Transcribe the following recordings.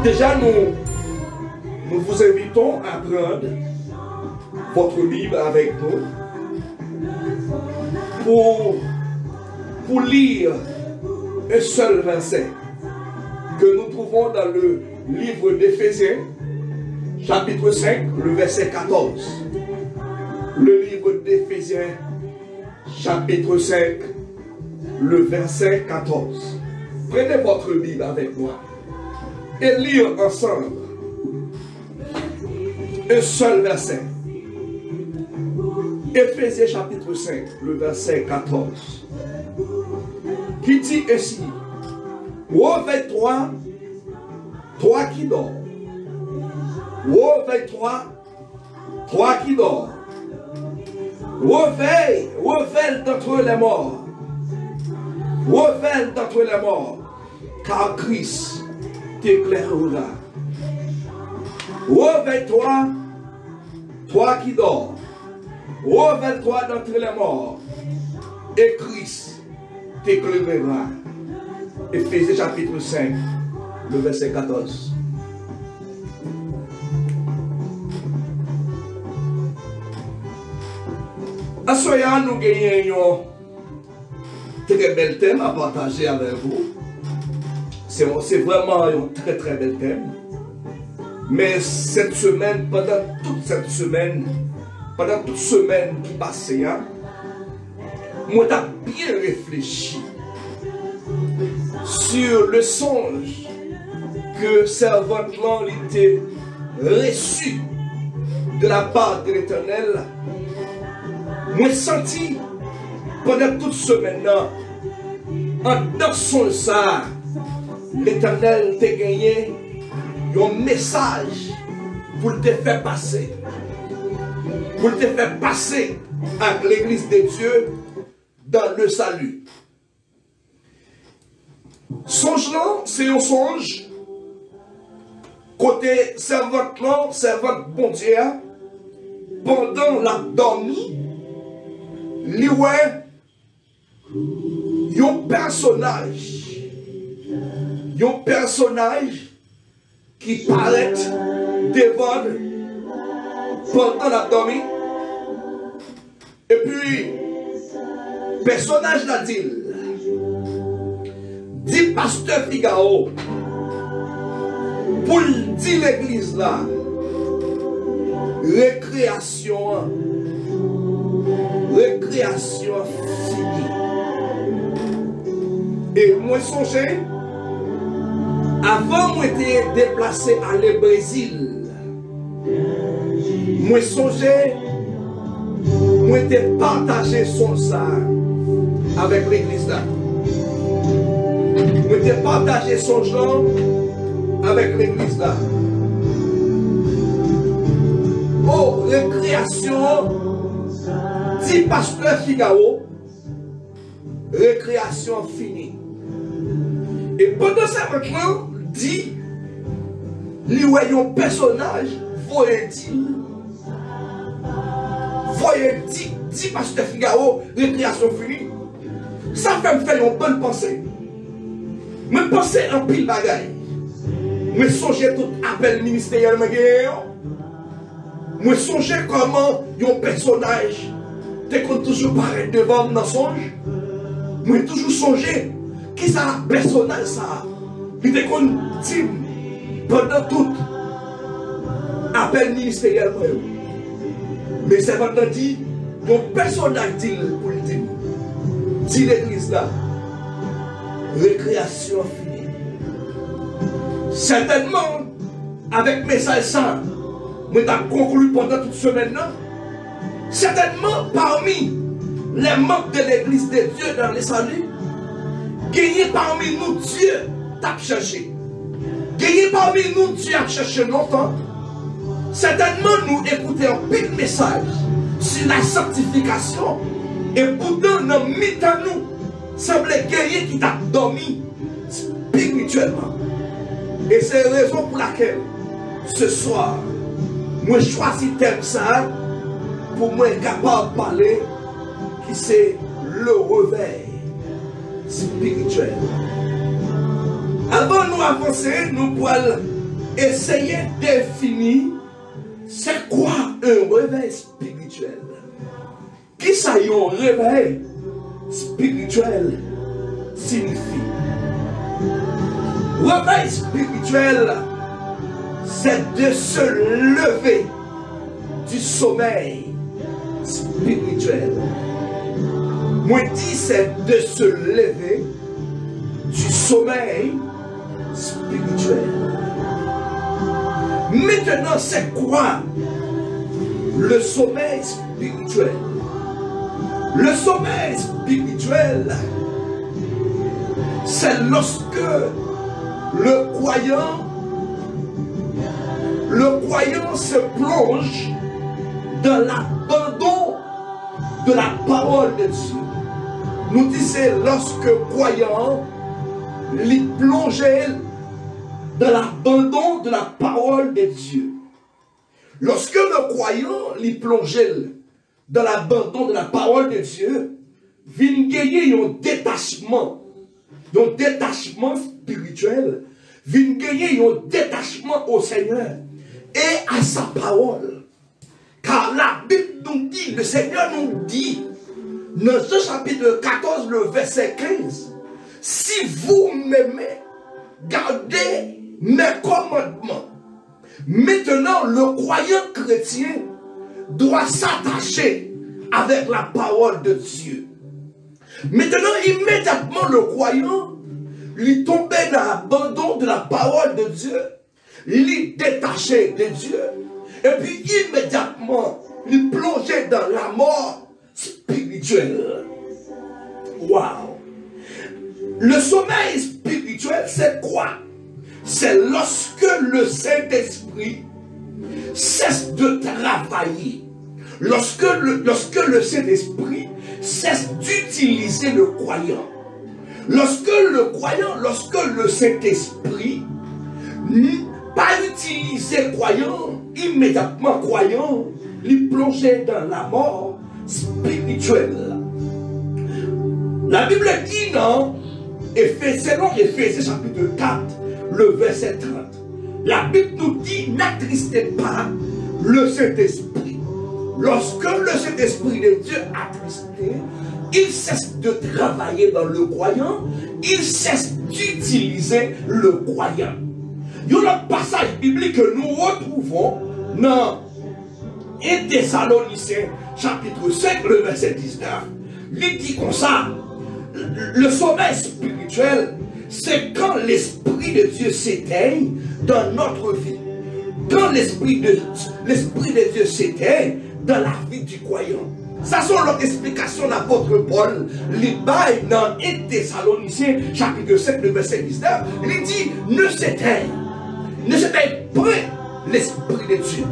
Déjà, nous vous invitons à prendre votre Bible avec nous pour lire un seul verset que nous trouvons dans le livre d'Éphésiens, chapitre 5, le verset 14. Le livre d'Éphésiens, chapitre 5, le verset 14. Prenez votre Bible avec moi et lire ensemble un seul verset. Éphésiens chapitre 5, le verset 14, qui dit ainsi: réveille-toi, toi qui dors. Réveille-toi, toi qui dors. Réveille d'entre les morts. Réveille d'entre les morts, car Christ t'éclairera. Réveille-toi, toi qui dors. Réveille-toi d'entre les morts, et Christ t'éclairera. Éphésiens chapitre 5, le verset 14. À ce moment, nous gagnons un très bel thème à partager avec vous. C'est vraiment un très très bel thème. Mais cette semaine, pendant toute semaine qui passait, moi j'ai bien réfléchi sur le songe que servant-là était reçu de la part de l'Éternel. Moi j'ai senti pendant toute semaine, en dansant ça, l'Éternel t'a gagné un message pour te faire passer. Pour te faire passer à l'église de Dieu dans le salut. Songe-là, c'est un songe. Côté servante bon Dieu, pendant la dormie, il y a un personnage qui paraît devant pendant la dormie. Et puis, personnage l'a dit pasteur Figaro, pour dire l'église là, récréation finie. Et moi songez, avant moi j'étais déplacé à le Brésil, moi songez, moi j'étais partagé son ça avec l'église là. Moi j'étais partagé son genre avec l'église là. Oh, récréation, dit pasteur Figaro, récréation finie. Et pendant ça, maintenant, dit, il y a un personnage, voyez dit pasteur Figaro, récréation finie. Ça fait me faire une bonne pensée. Me penser en pile bagaille. Me songer tout appel ministériel. Me songer comment un personnage te toujours paraît devant dans songe. Me toujours songer qui ça personnage ça. Il te dit pendant tout appel ministériel. Mais c'est maintenant dit un personnage dit pour le dire. Dit l'église là. Récréation finie. Certainement, avec message ça, je vais conclure pendant toute semaine. Certainement, parmi les membres de l'église de Dieu dans les saluts, gagner parmi nous Dieu t'a cherché. Gagner parmi nous Dieu a cherché longtemps. Certainement, nous écoutons un petit message sur la sanctification. Et pourtant, nous mettons nous semble gagner qui t'a dormi spirituellement. Et c'est la raison pour laquelle ce soir, moi choisis thème ça pour moi être capable de parler qui c'est le réveil spirituel. Avant de nous avancer, nous pourrons essayer de définir c'est quoi un réveil spirituel. Qui ça y est un réveil spirituel signifie? Réveil spirituel, c'est de se lever du sommeil spirituel. Moi dis c'est de se lever du sommeil spirituel. Maintenant, c'est quoi le sommeil spirituel? Le sommeil spirituel, c'est lorsque le croyant se plonge dans l'abandon de la parole de Dieu. Nous disons lorsque le croyant lui plongeait dans l'abandon de la parole de Dieu. Lorsque le croyant lui plongeait dans l'abandon de la parole de Dieu, vient gagner un détachement spirituel, vient gagner un détachement au Seigneur et à sa parole. Car la Bible nous dit, le Seigneur nous dit, dans ce chapitre 14, le verset 15, si vous m'aimez, gardez mes commandements. Maintenant, le croyant chrétien doit s'attacher avec la parole de Dieu. Maintenant, immédiatement, le croyant, lui tombait dans l'abandon de la parole de Dieu, lui détacher de Dieu, et puis immédiatement, lui plonger dans la mort spirituelle. Waouh! Le sommeil spirituel, c'est quoi? C'est lorsque le Saint-Esprit cesse de travailler. Lorsque le Saint-Esprit cesse d'utiliser le croyant. Lorsque le Saint-Esprit pas utiliser croyant, immédiatement croyant, lui plonger dans la mort spirituelle. La Bible dit non, selon Éphésiens chapitre 4, le verset 30. La Bible nous dit, n'attristez pas le Saint-Esprit. Lorsque le Saint-Esprit de Dieu attristé, il cesse de travailler dans le croyant, il cesse d'utiliser le croyant. Il y a un passage biblique que nous retrouvons dans 1 Thessaloniciens chapitre 5, le verset 19. Il dit comme ça, le sommeil spirituel, c'est quand l'Esprit de Dieu s'éteigne dans notre vie. Quand l'Esprit de Dieu s'éteigne dans la vie du croyant. Ça sont l'autre explication de l'apôtre Paul. L'Ibaï dans 1 Thessaloniciens chapitre 5, le verset 19. Il dit, ne s'éteigne pas l'Esprit de Dieu.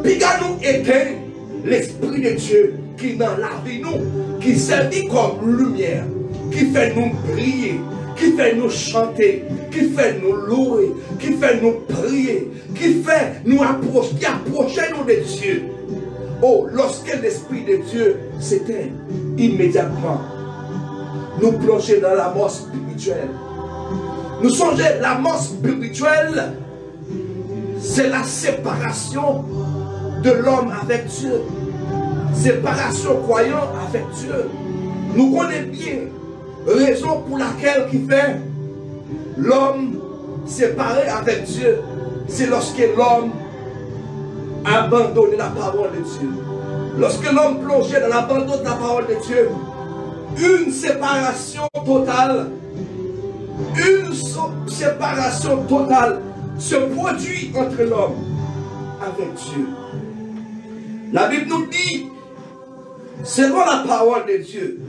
Puis quand nous éteigne l'Esprit de Dieu qui dans la vie nous, qui servit comme lumière, qui fait nous briller, qui fait nous chanter, qui fait nous louer, qui fait nous prier, qui fait nous approcher, qui approche nous de Dieu. Oh, lorsque l'Esprit de Dieu s'éteint, immédiatement, nous plongeons dans la mort spirituelle. Nous songeons, la mort spirituelle, c'est la séparation de l'homme avec Dieu. Séparation croyant avec Dieu. Nous connaissons bien raison pour laquelle qui fait l'homme séparé avec Dieu. C'est lorsque l'homme abandonne la parole de Dieu. Lorsque l'homme plongeait dans l'abandon de la parole de Dieu, une séparation totale se produit entre l'homme avec Dieu. La Bible nous dit, selon la parole de Dieu,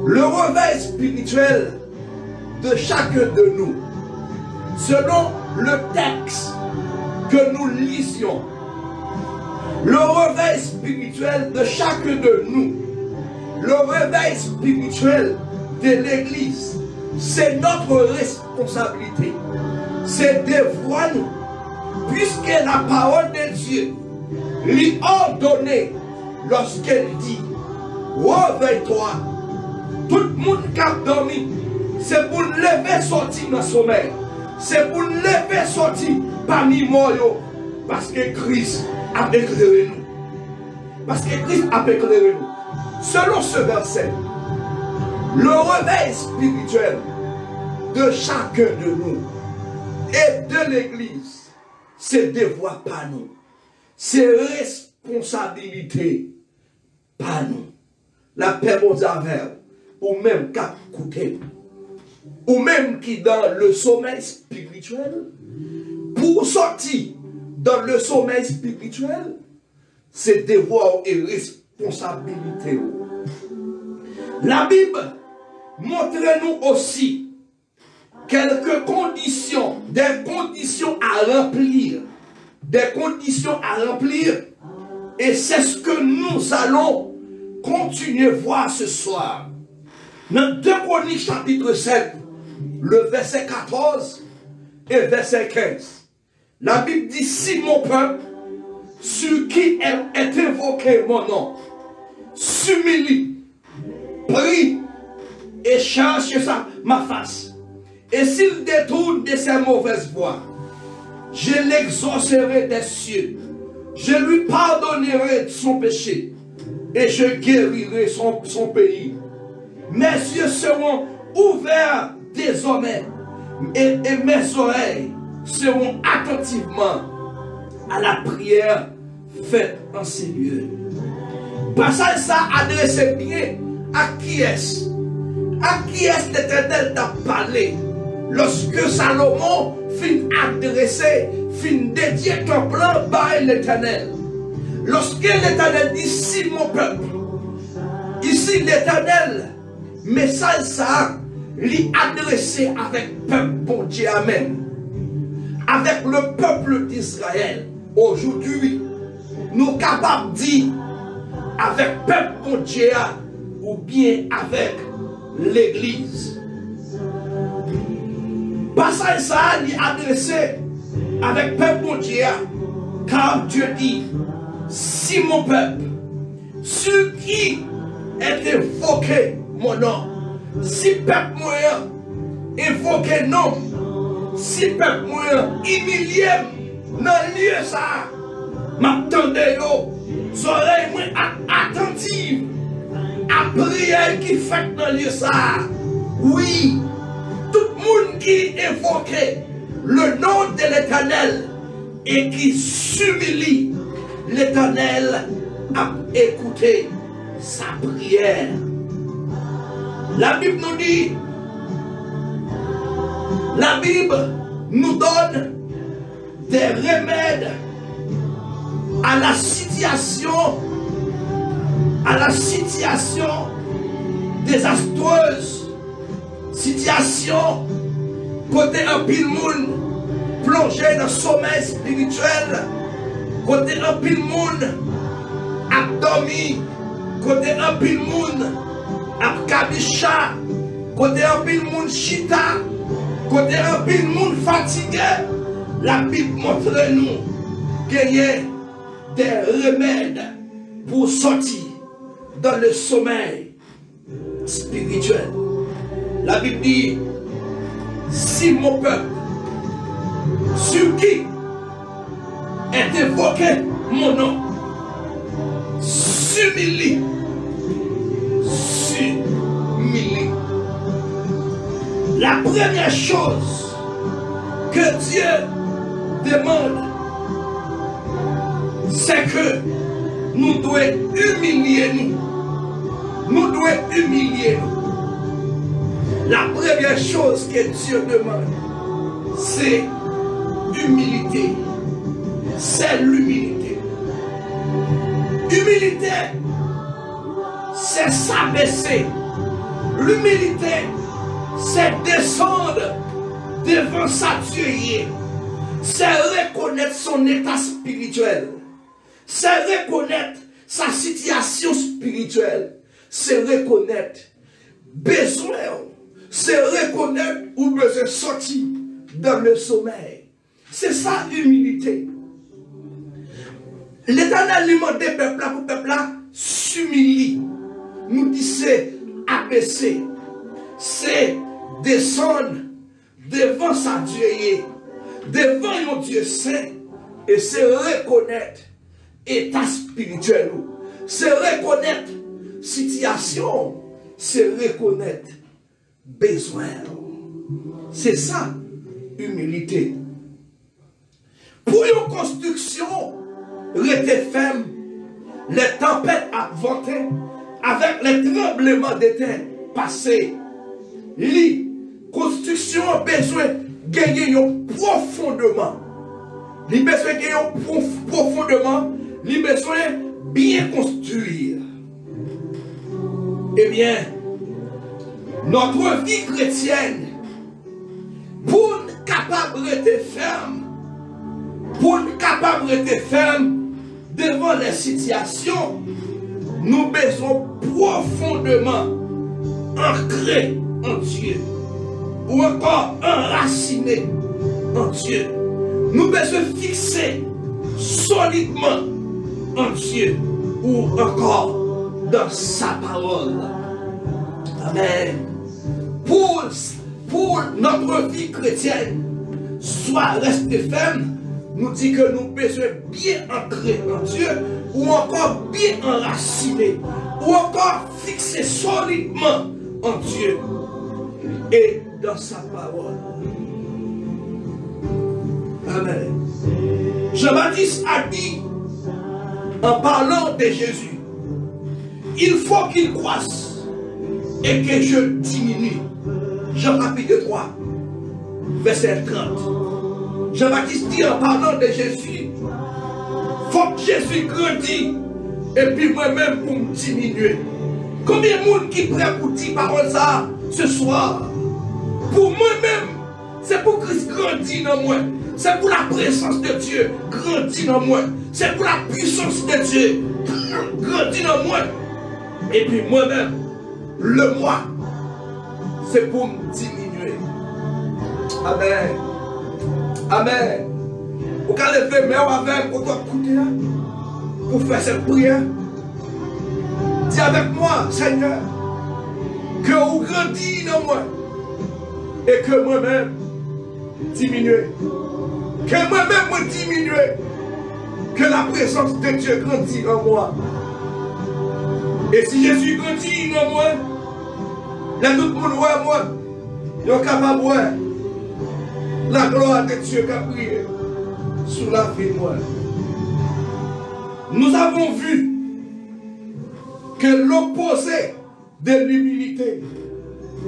le réveil spirituel de chacun de nous, selon le texte que nous lisions, le réveil spirituel de chacun de nous, le réveil spirituel de l'Église, c'est notre responsabilité. C'est devoir nous, puisque la parole de Dieu lui ordonnée lorsqu'elle dit, réveille-toi. Tout le monde qui a dormi, c'est pour lever, sortir dans le sommeil. c'est pour lever sorti parmi moi. Parce que Christ a éclairé nous. Parce que Christ a éclairé nous. Selon ce verset, le réveil spirituel de chacun de nous et de l'Église, c'est devoir pas nous. C'est responsabilité pas nous. La paix aux affaires, ou même qu'à coûter, ou même qui dans le sommeil spirituel, pour sortir dans le sommeil spirituel, c'est devoir et responsabilité. La Bible montre-nous aussi quelques conditions, des conditions à remplir, et c'est ce que nous allons continuer à voir ce soir. Dans 2 Chroniques chapitre 7, le verset 14 et verset 15. La Bible dit, si mon peuple, sur qui est évoqué mon nom, s'humilie, prie et cherche ma face, et s'il détourne de ses mauvaises voies, je l'exaucerai des cieux, je lui pardonnerai son péché, et je guérirai son pays. Mes yeux seront ouverts désormais, et mes oreilles seront attentivement à la prière faite en ces lieux. Passage ça adressé bien à qui est-ce? À qui est-ce l'Éternel t'a parlé? Lorsque Salomon fin adressé, fin dédié ton plan par l'Éternel. Lorsque l'Éternel dit, si mon peuple, ici l'Éternel, message ça, lui adressé avec peuple bon Dieu, amen. Avec le peuple d'Israël. Aujourd'hui, nous sommes capables de dire, avec peuple bon Dieu, ou bien avec l'Église. Passage ça, lui adressé avec peuple bon Dieu, car Dieu dit, si mon peuple, ceux qui est évoqué mon nom, si peuple moyen évoqué non, si peuple moyen humilié dans le lieu ça, m'attendez yo, oreilles moins attentives à prière qui fait dans le lieu ça. Oui, tout le monde qui évoque le nom de l'Éternel et qui s'humilie, l'Éternel a écouté sa prière. La Bible nous dit, la Bible nous donne des remèdes à la situation désastreuse, situation côté un pile monde plongé dans le sommeil spirituel, côté un pile monde a dormi, côté un pile monde a kabicha, côté un pile monde chita, côté un pile monde fatigué. La Bible montre nous qu'il y a des remèdes pour sortir dans le sommeil spirituel. La Bible dit, si mon peuple, sur qui est évoqué mon nom, s'humilie, la première chose que Dieu demande, c'est que nous devons humilier nous. Nous devons humilier nous. La première chose que Dieu demande, c'est humilité. C'est l'humilité. Humilité, c'est s'abaisser. L'humilité, c'est descendre devant sa Dieu. C'est reconnaître son état spirituel. C'est reconnaître sa situation spirituelle. C'est reconnaître besoin. C'est reconnaître où besoin sortir dans le sommeil. C'est ça l'humilité. L'Éternel lui demande peuple là pour peuple là s'humilie. Nous dit c'est abaisser. C'est descendre devant sa Dieu, devant un Dieu saint, et c'est reconnaître état spirituel, c'est reconnaître situation, c'est reconnaître besoin. C'est ça, humilité. Pour une construction, rester ferme, les tempêtes avançaient, avec les tremblements de terre passés. La construction a besoin de gagner un profondément. Il a besoin de gagner un profondément. Il a besoin de bien construire. Eh bien, notre vie chrétienne, pour être capable d'être ferme, devant les situations, nous besoin profondément ancrer en Dieu, ou encore enraciner en Dieu. Nous besoin fixer solidement en Dieu, ou encore dans sa parole. Amen. Pour notre vie chrétienne, soit rester ferme, nous dit que nous besoin bien ancrer en Dieu, ou encore bien enraciner, ou encore fixer solidement en Dieu et dans sa parole. Amen. Jean-Baptiste a dit, en parlant de Jésus, il faut qu'il croisse et que je diminue. Jean chapitre 3, verset 30. Jean-Baptiste dit en parlant de Jésus, il faut que Jésus grandisse et puis moi-même pour me diminuer. Combien de monde qui est prêt pour dire parole ça ce soir? Pour moi-même, c'est pour Christ grandir dans moi. C'est pour la présence de Dieu grandir dans moi. C'est pour la puissance de Dieu grandir dans moi. Et puis moi-même, le moi, c'est pour me diminuer. Amen. Amen. Vous allez lever mes mains avec pour écouter pour faire cette prière. Dis avec moi, Seigneur, que vous grandissez dans moi et que moi-même diminue. Que moi-même me diminue. Que la présence de Dieu grandit en moi. Et si Jésus grandit en moi, là tout le monde voit moi, il est capable de voir la gloire de Dieu qui a brillé sous la vie de moi. Nous avons vu que l'opposé de l'humilité,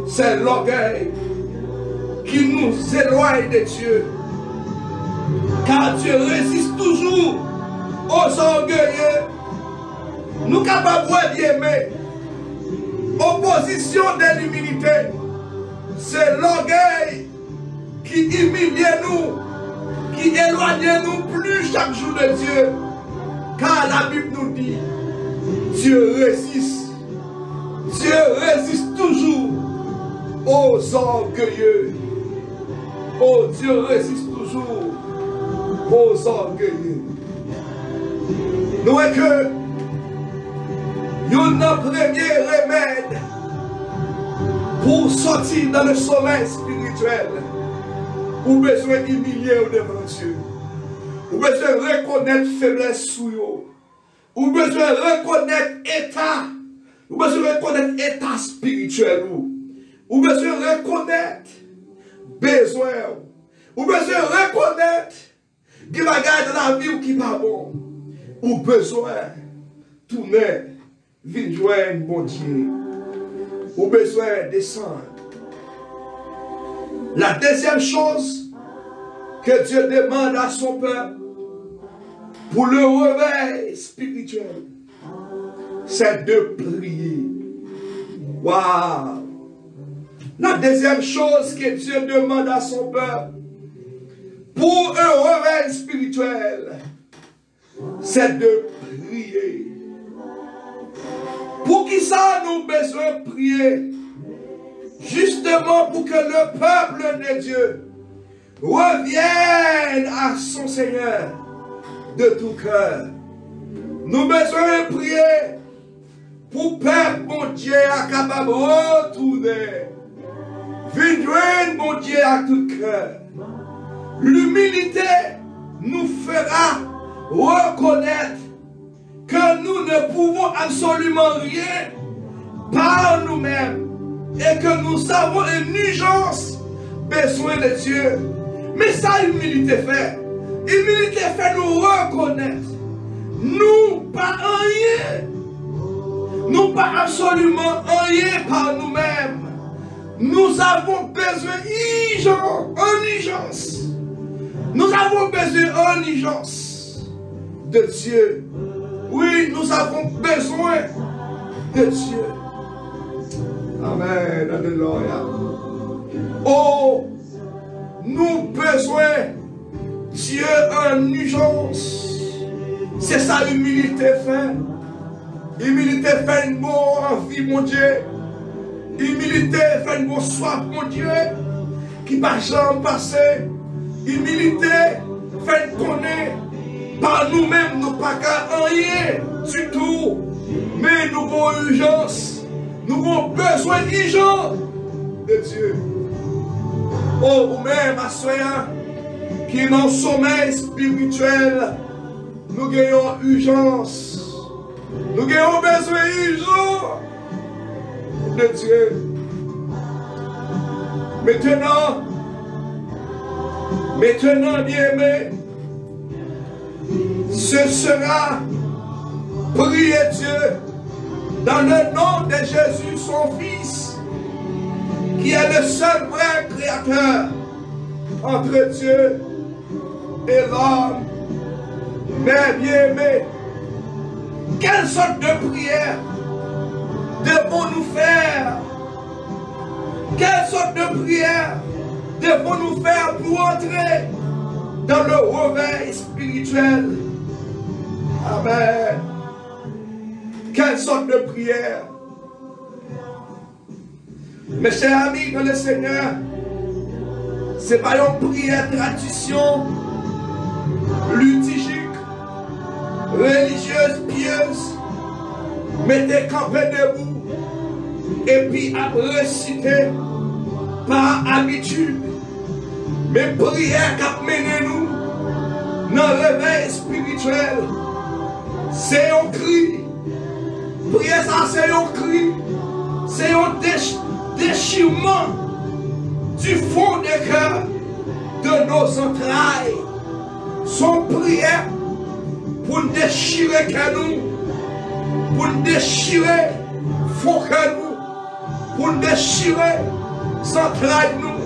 c'est l'orgueil qui nous éloigne de Dieu. Car Dieu résiste toujours aux orgueilleux. Nous sommes capables de bien aimer. Opposition de l'humilité, c'est l'orgueil qui humilie nous, qui éloigne nous plus chaque jour de Dieu. Car la Bible nous dit, Dieu résiste toujours aux orgueilleux. Oh, Dieu résiste toujours aux orgueilleux. Nous voyons que notre premier remède pour sortir dans le sommeil spirituel, vous avez besoin d'humilier devant Dieu. Vous avez besoin de reconnaître faiblesse sous vous. Vous avez besoin de reconnaître état. Vous avez besoin de reconnaître état spirituel. Vous avez besoin de reconnaître besoin. Vous avez besoin de reconnaître qui va garder la vie ou qui va bon. Vous avez besoin de tourner, venir joindre bon Dieu. Vous avez besoin de descendre. La deuxième chose que Dieu demande à son peuple pour le réveil spirituel, c'est de prier. Waouh! La deuxième chose que Dieu demande à son peuple pour un réveil spirituel, c'est de prier. Pour qui ça nous besoin de prier? Justement pour que le peuple de Dieu revienne à son Seigneur de tout cœur. Nous besoin de prier pour que mon Dieu est capable de retourner Viens, mon Dieu, à tout cœur. L'humilité nous fera reconnaître que nous ne pouvons absolument rien par nous-mêmes et que nous avons une urgence besoin de Dieu. Mais ça, l'humilité fait. L'humilité fait nous reconnaître. Nous, pas rien. Nous, pas absolument rien par nous-mêmes. Nous avons besoin en urgence. Nous avons besoin en urgence de Dieu. Oui, nous avons besoin de Dieu. Amen. Alléluia. Oh, nous besoin Dieu en urgence. C'est ça l'humilité fait. L'humilité fait une bonne envie, mon Dieu. L'humilité fait une bonne soif, mon Dieu, qui va jamais passer. L'humilité fait connaître par nous-mêmes, nous pas qu'à rien du tout. Mais nous avons urgence. Nous avons besoin urgent de Dieu. Oh, ou même à ceux qui est dans le sommeil spirituel, nous gagnons urgence. Nous gagnons besoin urgent de Dieu. Maintenant, bien aimé, ce sera prier Dieu dans le nom de Jésus, son Fils, qui est le seul vrai créateur entre Dieu et l'homme. Mais bien aimé, quelle sorte de prière devons-nous faire? Quelle sorte de prière devons-nous faire pour entrer dans le réveil spirituel? Amen. Quelle sorte de prière? Mes chers amis dans le Seigneur, ce n'est pas une prière tradition, liturgique, religieuse, pieuse. Mettez campé debout et puis à réciter par habitude. Mais prière qui a mené nous dans le réveil spirituel, c'est un cri. Prière ça, c'est un cri. C'est un déchirement du fond des cœurs de nos entrailles. Son prière pour déchirer que nous, pour déchirer fond que nous, pour déchirer s'entraille nous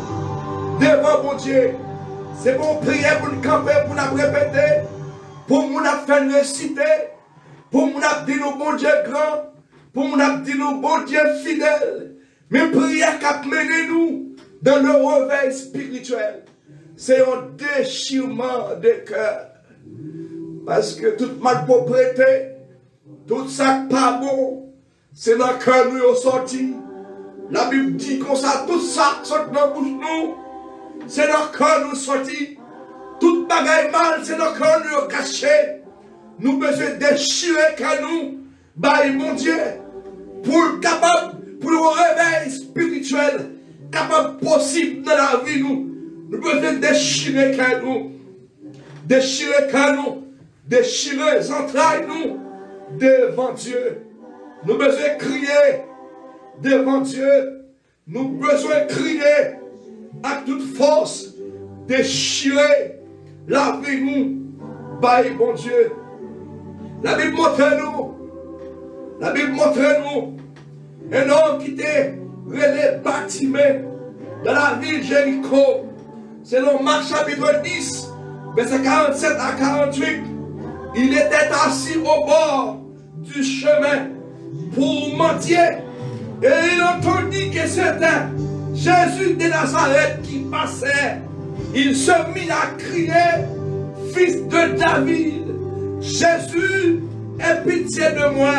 devant mon Dieu. C'est pour prier, pour nous camper, pour nous répéter, pour nous faire réciter, pour nous dire nos bon Dieu grand, pour nous dire nos bon Dieu fidèle. Mais prière qui a mené nous dans le réveil spirituel, c'est un déchirement de cœur. Parce que toute malpropreté, tout ça pas bon, c'est dans le cœur nous sorti. La Bible dit comme ça, tout ça sort dans la bouche nous, c'est dans le cœur nous sorti. Tout bagaille mal, c'est dans le cœur nous caché. Nous besoin déchirer que nous, bah mon Dieu, pour capable, pour le réveil spirituel, capable possible dans la vie nous. Nous besoin déchirer que nous, déchirer les entrailles nous, devant Dieu. Nous besoin crier devant Dieu. Nous besoin crier à toute force, déchirer la vie nous, by bon Dieu. La Bible montre nous un homme qui était relé Bartimée dans la ville de Jéricho. Selon Marc chapitre 10, verset 47 à 48, il était assis au bord du chemin pour mendier. Et il entendit que c'était Jésus de Nazareth qui passait. Il se mit à crier, fils de David, Jésus, aie pitié de moi.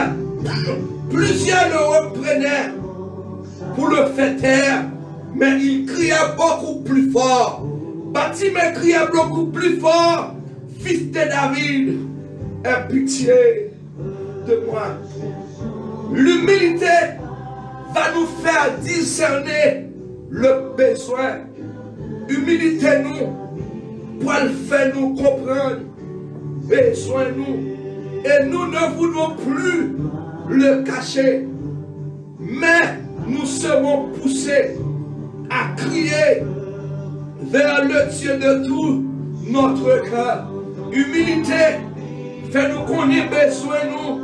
Plusieurs le reprenaient pour le faire taire, mais il criait beaucoup plus fort. Bartimée criait beaucoup plus fort, fils de David, aie pitié de moi. L'humilité va nous faire discerner le besoin. Humilité-nous pour le faire nous comprendre. Besoin-nous. Et nous ne voulons plus le cacher. Mais nous serons poussés à crier vers le Dieu de tout notre cœur. Humilité, fait-nous connaître besoin nous.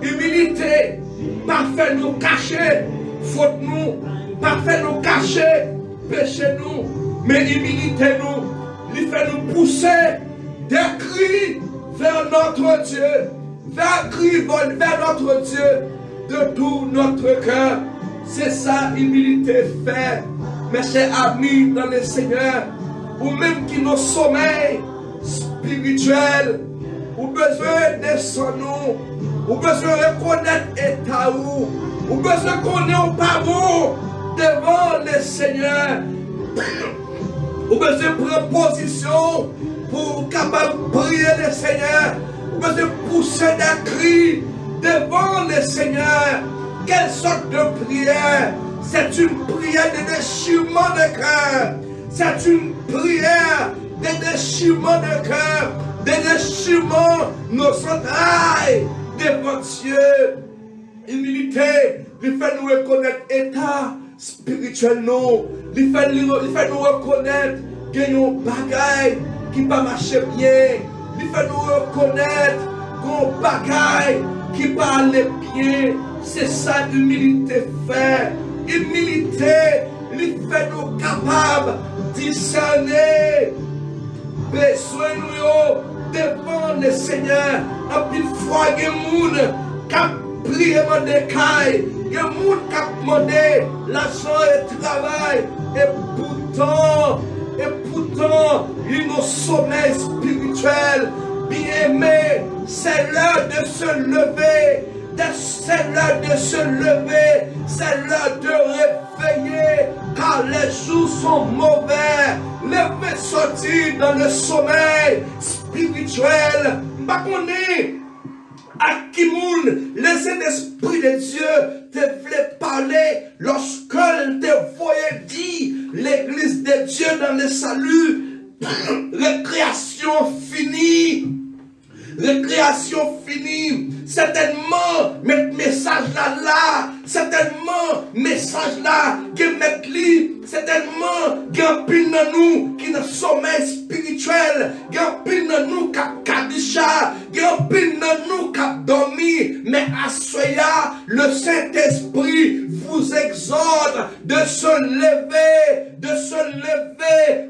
Humilité, pas fait nous cacher faute nous, pas fait nous cacher péché nous, mais humilité nous, il fait nous pousser des cris vers notre Dieu, vers notre Dieu de tout notre cœur. C'est ça, humilité fait, mes chers amis dans le Seigneur, ou même qui nos sommeils spirituels, ou besoin de son nom, ou besoin de reconnaître l'état ou besoin de connaître pas bon devant le Seigneur, ou besoin de prendre position pour capable de prier le Seigneur, ou besoin de pousser des cris devant le Seigneur. Quelle sorte de prière? C'est une prière de déchirement de cœur. C'est une prière de déchirement de cœur, de déchirement nos entrailles devant Dieu. Humilité, il fait nous reconnaître l'état spirituel nous. Il fait nous reconnaître qu'il y a une bagaille qui ne marche pas bien. Il fait nous reconnaître qu'il y a une bagaille qui ne aller bien. C'est ça l'humilité fait. Humilité, il fait nous capables de discerner besoin nous devant le Seigneur. En plus fois, il y a des gens qui prient dans des cailles, il y a des gens qui demandent l'argent et le travail. Et pourtant, il y a nos sommeils spirituels. Bien aimé, c'est l'heure de se lever. C'est l'heure de se lever, c'est l'heure de réveiller, car les jours sont mauvais. Levez sortir dans le sommeil spirituel. Bakouni, à Kimoun, les esprits de Dieu te voulaient parler lorsque te voyait dire l'église de Dieu dans le salut. Récréation finie. Récréation finie. Certainement, mettre message là, certainement, message là, qui mettre li, certainement, qui en pile dans nous, qui dans sommeil spirituel, qui en pile dans nous, qui kabisha, qui en pile dans nous, qui dormi, mais à soya, le Saint-Esprit vous exhorte de se lever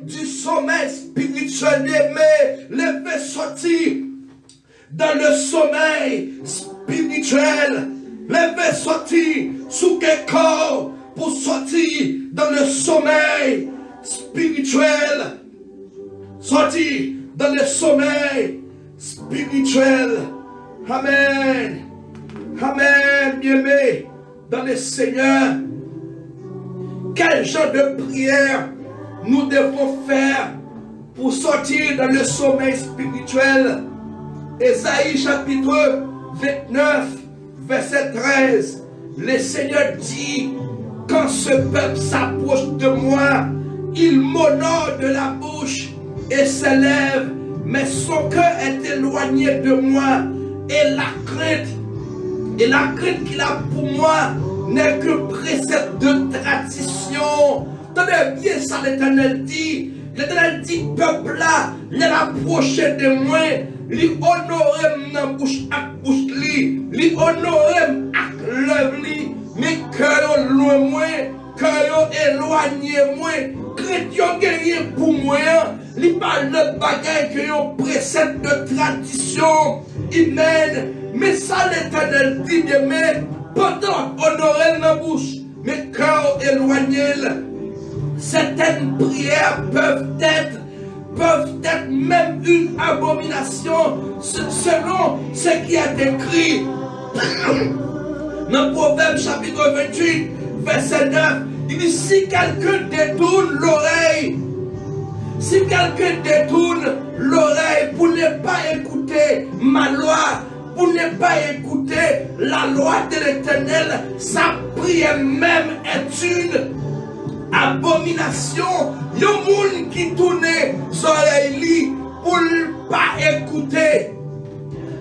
du sommeil spirituel, lever sortir dans le sommeil spirituel, levez sortir sous quel corps pour sortir dans le sommeil spirituel, sortir dans le sommeil spirituel. Amen. Amen, bien-aimé, dans le Seigneur. Quel genre de prière nous devons faire pour sortir dans le sommeil spirituel? Ésaïe chapitre 29, verset 13. Le Seigneur dit, quand ce peuple s'approche de moi, il m'honore de la bouche et s'élève, mais son cœur est éloigné de moi. Et la crainte qu'il a pour moi n'est que précepte de tradition. Tenez bien ça, l'Éternel dit. L'Éternel dit, peuple là, il approche de moi. Li honorem nan bouche ak bouche li honorem ak lèvres li, mais cœur yo loin moi, cœur yo éloigné moi, chrétien gagné pour moi, li parle de bagaille que yo précepte de tradition humaine, mais ça l'Éternel dit demain, pendant honorer nan bouche, mais cœur éloigné, certaines prières peuvent être même une abomination selon ce qui est écrit dans Proverbe chapitre 28 verset 9. Il dit, si quelqu'un détourne l'oreille pour ne pas écouter ma loi, pour ne pas écouter la loi de l'Éternel, sa prière même est une abomination. Yon moun qui tourne soleil li pour pas écouter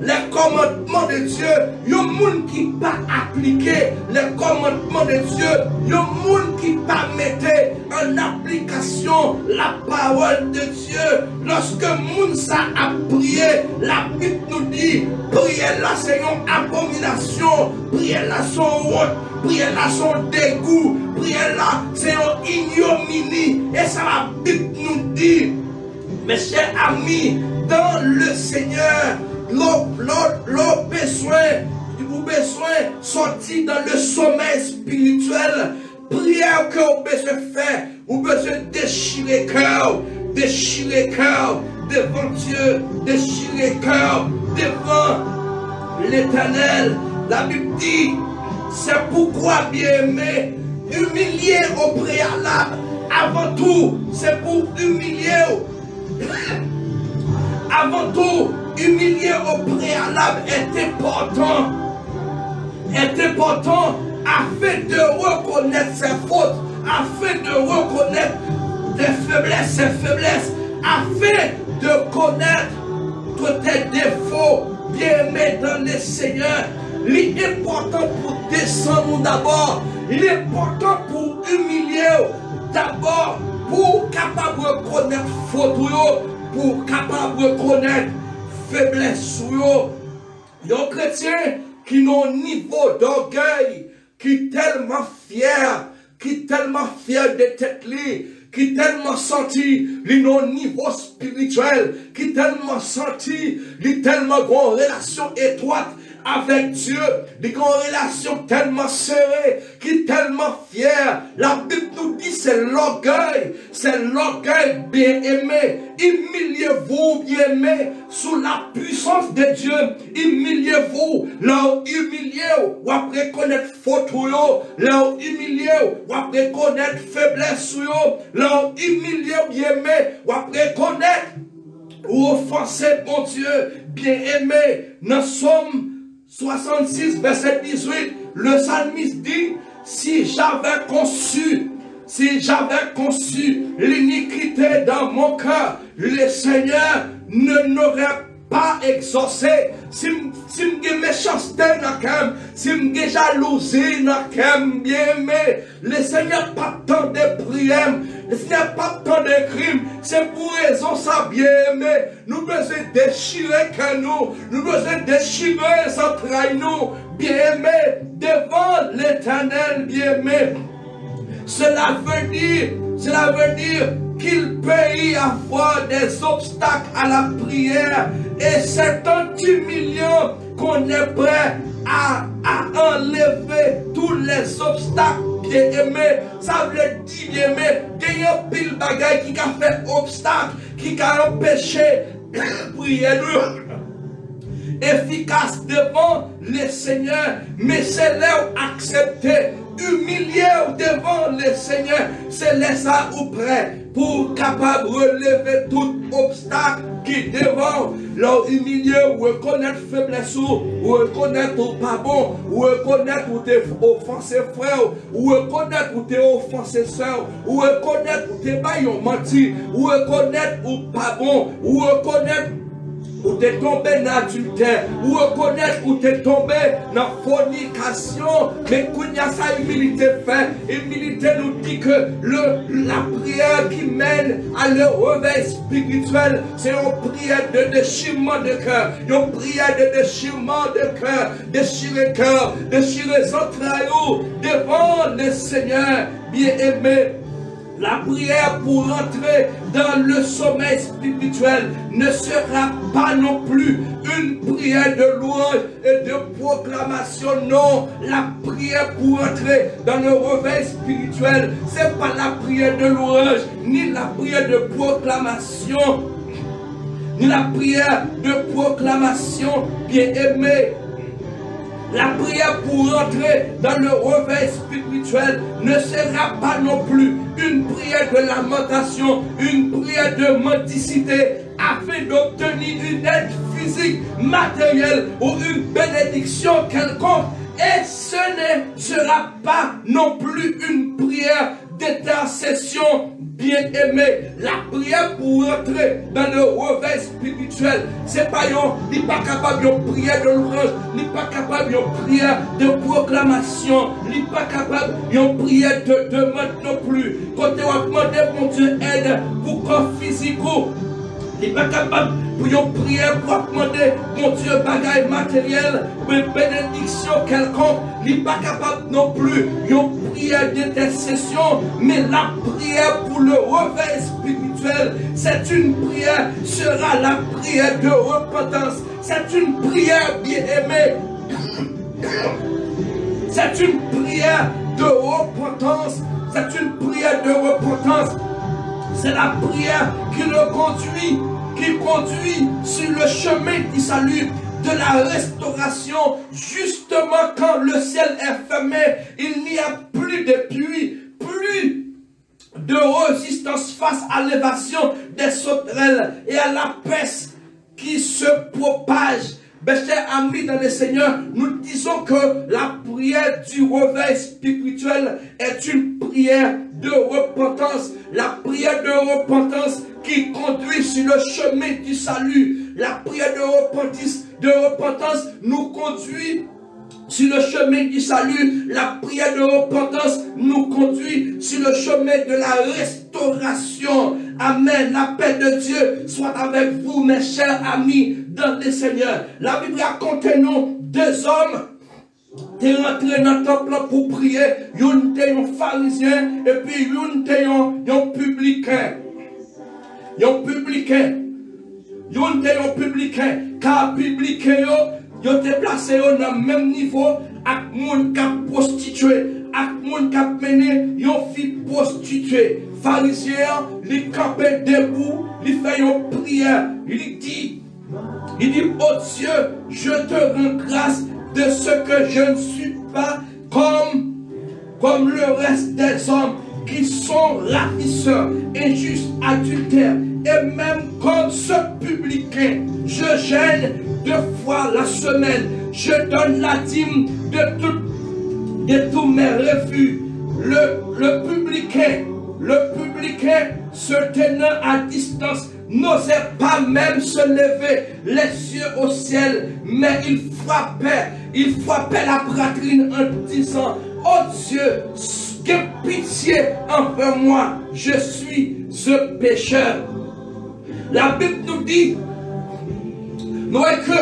les commandements de Dieu. Yon moun qui pas appliquer les commandements de Dieu. Yon moun qui pas mettre en application la parole de Dieu. Lorsque moun ça a prié, la Bible nous dit, prier là c'est une abomination, prier là son honte, prier là son dégoût, prier là c'est une ignominie. Et ça la Bible nous dit, mes chers amis, dans le Seigneur, vous besoin sortir dans le sommeil spirituel. Prière que vous besoin faire, vous besoin déchirer cœur devant Dieu, déchirer cœur devant l'Éternel. La Bible dit, c'est pourquoi bien aimé, humilier au préalable. Avant tout, c'est pour humilier. Avant tout, humilier au préalable est important. Est important afin de reconnaître ses fautes, afin de reconnaître ses faiblesses, afin de connaître tous tes défauts, bien-aimés dans le Seigneur. L'important pour descendre d'abord, l'important pour humilier d'abord, pour capable de reconnaître faute, pour capable de reconnaître faiblesse. Les chrétiens qui ont un niveau d'orgueil, qui tellement fier de tête li, qui tellement senti li non niveau spirituel, qui tellement senti li tellement une relation étroite avec Dieu, des relations tellement serrées, qui tellement fier. La Bible nous dit c'est l'orgueil bien aimé. Humiliez-vous bien aimé sous la puissance de Dieu. Humiliez-vous, leur humiliez, ou après connaître faute, leur humiliez, ou après connaître faiblesse, leur humiliez bien aimé, ou après connaître ou offenser bon Dieu bien aimé. Nous sommes 66, verset 18, le psalmiste dit, si j'avais conçu l'iniquité dans mon cœur, le Seigneur ne n'aurait pas exaucé. Si m'ge méchanceté dans cœur, si m'ge jalousie dans cœur, bien aimé, le Seigneur pas tant de prières, le Seigneur pas tant de crimes. C'est pour raison ça, bien aimé, nous besoin déchirer que nous besoin déchirer les entrailles nous, bien aimé, devant l'Éternel, bien aimé. Cela veut dire qu'il peut y avoir des obstacles à la prière, et c'est en humiliant qu'on est prêt à enlever tous les obstacles, bien aimé. Ça veut dire, bien aimé, qu'il y a pile bagaille qui a fait obstacle, qui a empêché la prière efficace devant le Seigneur, mais c'est là où accepter, humilier devant le Seigneur, c'est là ça où prêt pour capable relever tout obstacle qui devant leur humilier, ou reconnaître faiblesse, ou reconnaître ou pas bon, ou reconnaître ou t'es offensé frère, ou reconnaître ou t'es offensé soeur, ou reconnaître ou t'es pas menti, ou reconnaître ou pas bon, ou reconnaître ou t'es tombé dans l'adultère, ou reconnaître ou t'es tombé dans la fornication. Mais quand il y a sa humilité fait, humilité nous dit que la prière qui mène à le réveil spirituel, c'est une prière de déchirement de cœur, une prière de déchirement de cœur, déchirer cœur, déchirer les entrailles devant le Seigneur bien aimé. La prière pour entrer dans le sommeil spirituel ne sera pas non plus une prière de louange et de proclamation. Non, la prière pour entrer dans le réveil spirituel, ce n'est pas la prière de louange, ni la prière de proclamation, ni la prière de proclamation, bien aimé. La prière pour entrer dans le réveil spirituel ne sera pas non plus une prière de lamentation, une prière de mendicité, afin d'obtenir une aide physique, matérielle ou une bénédiction quelconque. Et ce ne sera pas non plus une prière d'intercession, bien-aimé. La prière pour rentrer dans le réveil spirituel, c'est pas il n'est pas capable de prière de louange, il n'est pas capable de prière de proclamation, il n'est pas capable de prière de demande non plus. Quand tu vas demander mon Dieu aide pour corps physique, il n'est pas capable pour une prière pour demander mon Dieu bagaille matériel, une bénédiction quelconque. Il n'est pas capable non plus une prière d'intercession, mais la prière pour le réveil spirituel, c'est une prière, sera la prière de repentance. C'est une prière bien-aimée. C'est une prière de repentance. C'est une prière de repentance. C'est la prière qui conduit sur le chemin du salut, de la restauration. Justement quand le ciel est fermé, il n'y a plus de pluie, plus de résistance face à l'évasion des sauterelles et à la peste qui se propage. Mes chers amis dans le Seigneur, nous disons que la prière du réveil spirituel est une prière de repentance. La prière de repentance qui conduit sur le chemin du salut. La prière de repentance nous conduit sur le chemin du salut. La prière de repentance nous conduit sur le chemin de la restauration. Amen. La paix de Dieu soit avec vous, mes chers amis dans le Seigneur. La Bible raconte nous deux hommes qui sont rentrés dans le temple pour prier. Une était un pharisien et puis une était un publicain. Un publicain. Une était un publicain. Car publicain, ils étaient placés dans le même niveau avec les gens qui ont prostitué, avec les gens qui ont mené une fille prostituée. Pharisien, il campait debout, il fait une prière, il dit, oh Dieu, je te rends grâce de ce que je ne suis pas comme le reste des hommes qui sont ravisseurs, injustes, adultères, et même comme ce publicain, je gêne 2 fois la semaine, je donne la dîme de tous mes refus. Le publicain se tenant à distance n'osait pas même se lever les yeux au ciel, mais il frappait la poitrine en disant, oh Dieu, que pitié envers moi, je suis ce pécheur. La Bible nous dit que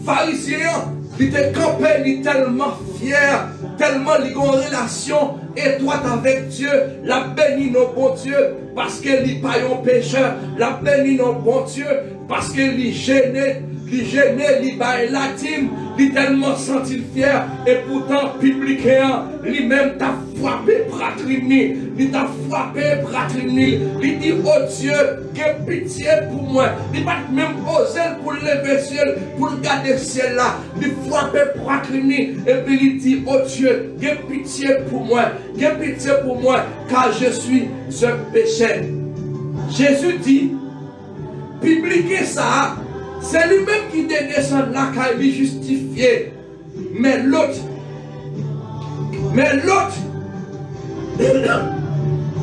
pharisien, il était campé, il était tellement fier, tellement il a une relation étroite avec Dieu. La béni nos bon Dieu parce qu'il n'est pas un pécheur. La béni nos bon Dieu parce qu'il est gêné, il baille la dîme, il est tellement senti fier. Et pourtant, publicain, lui-même t'a frappé Pratrini. Il t'a frappé Pratrini. Il dit, oh Dieu, que pitié pour moi. Il n'a pas même osé pour lever le ciel, pour regarder le ciel là. Il frappait Pratrini. Et puis il dit, oh Dieu, que pitié pour moi. Que pitié pour moi, car je suis un pécheur. Jésus dit, publiez ça. C'est lui-même qui descend là car il est justifié. Mais l'autre,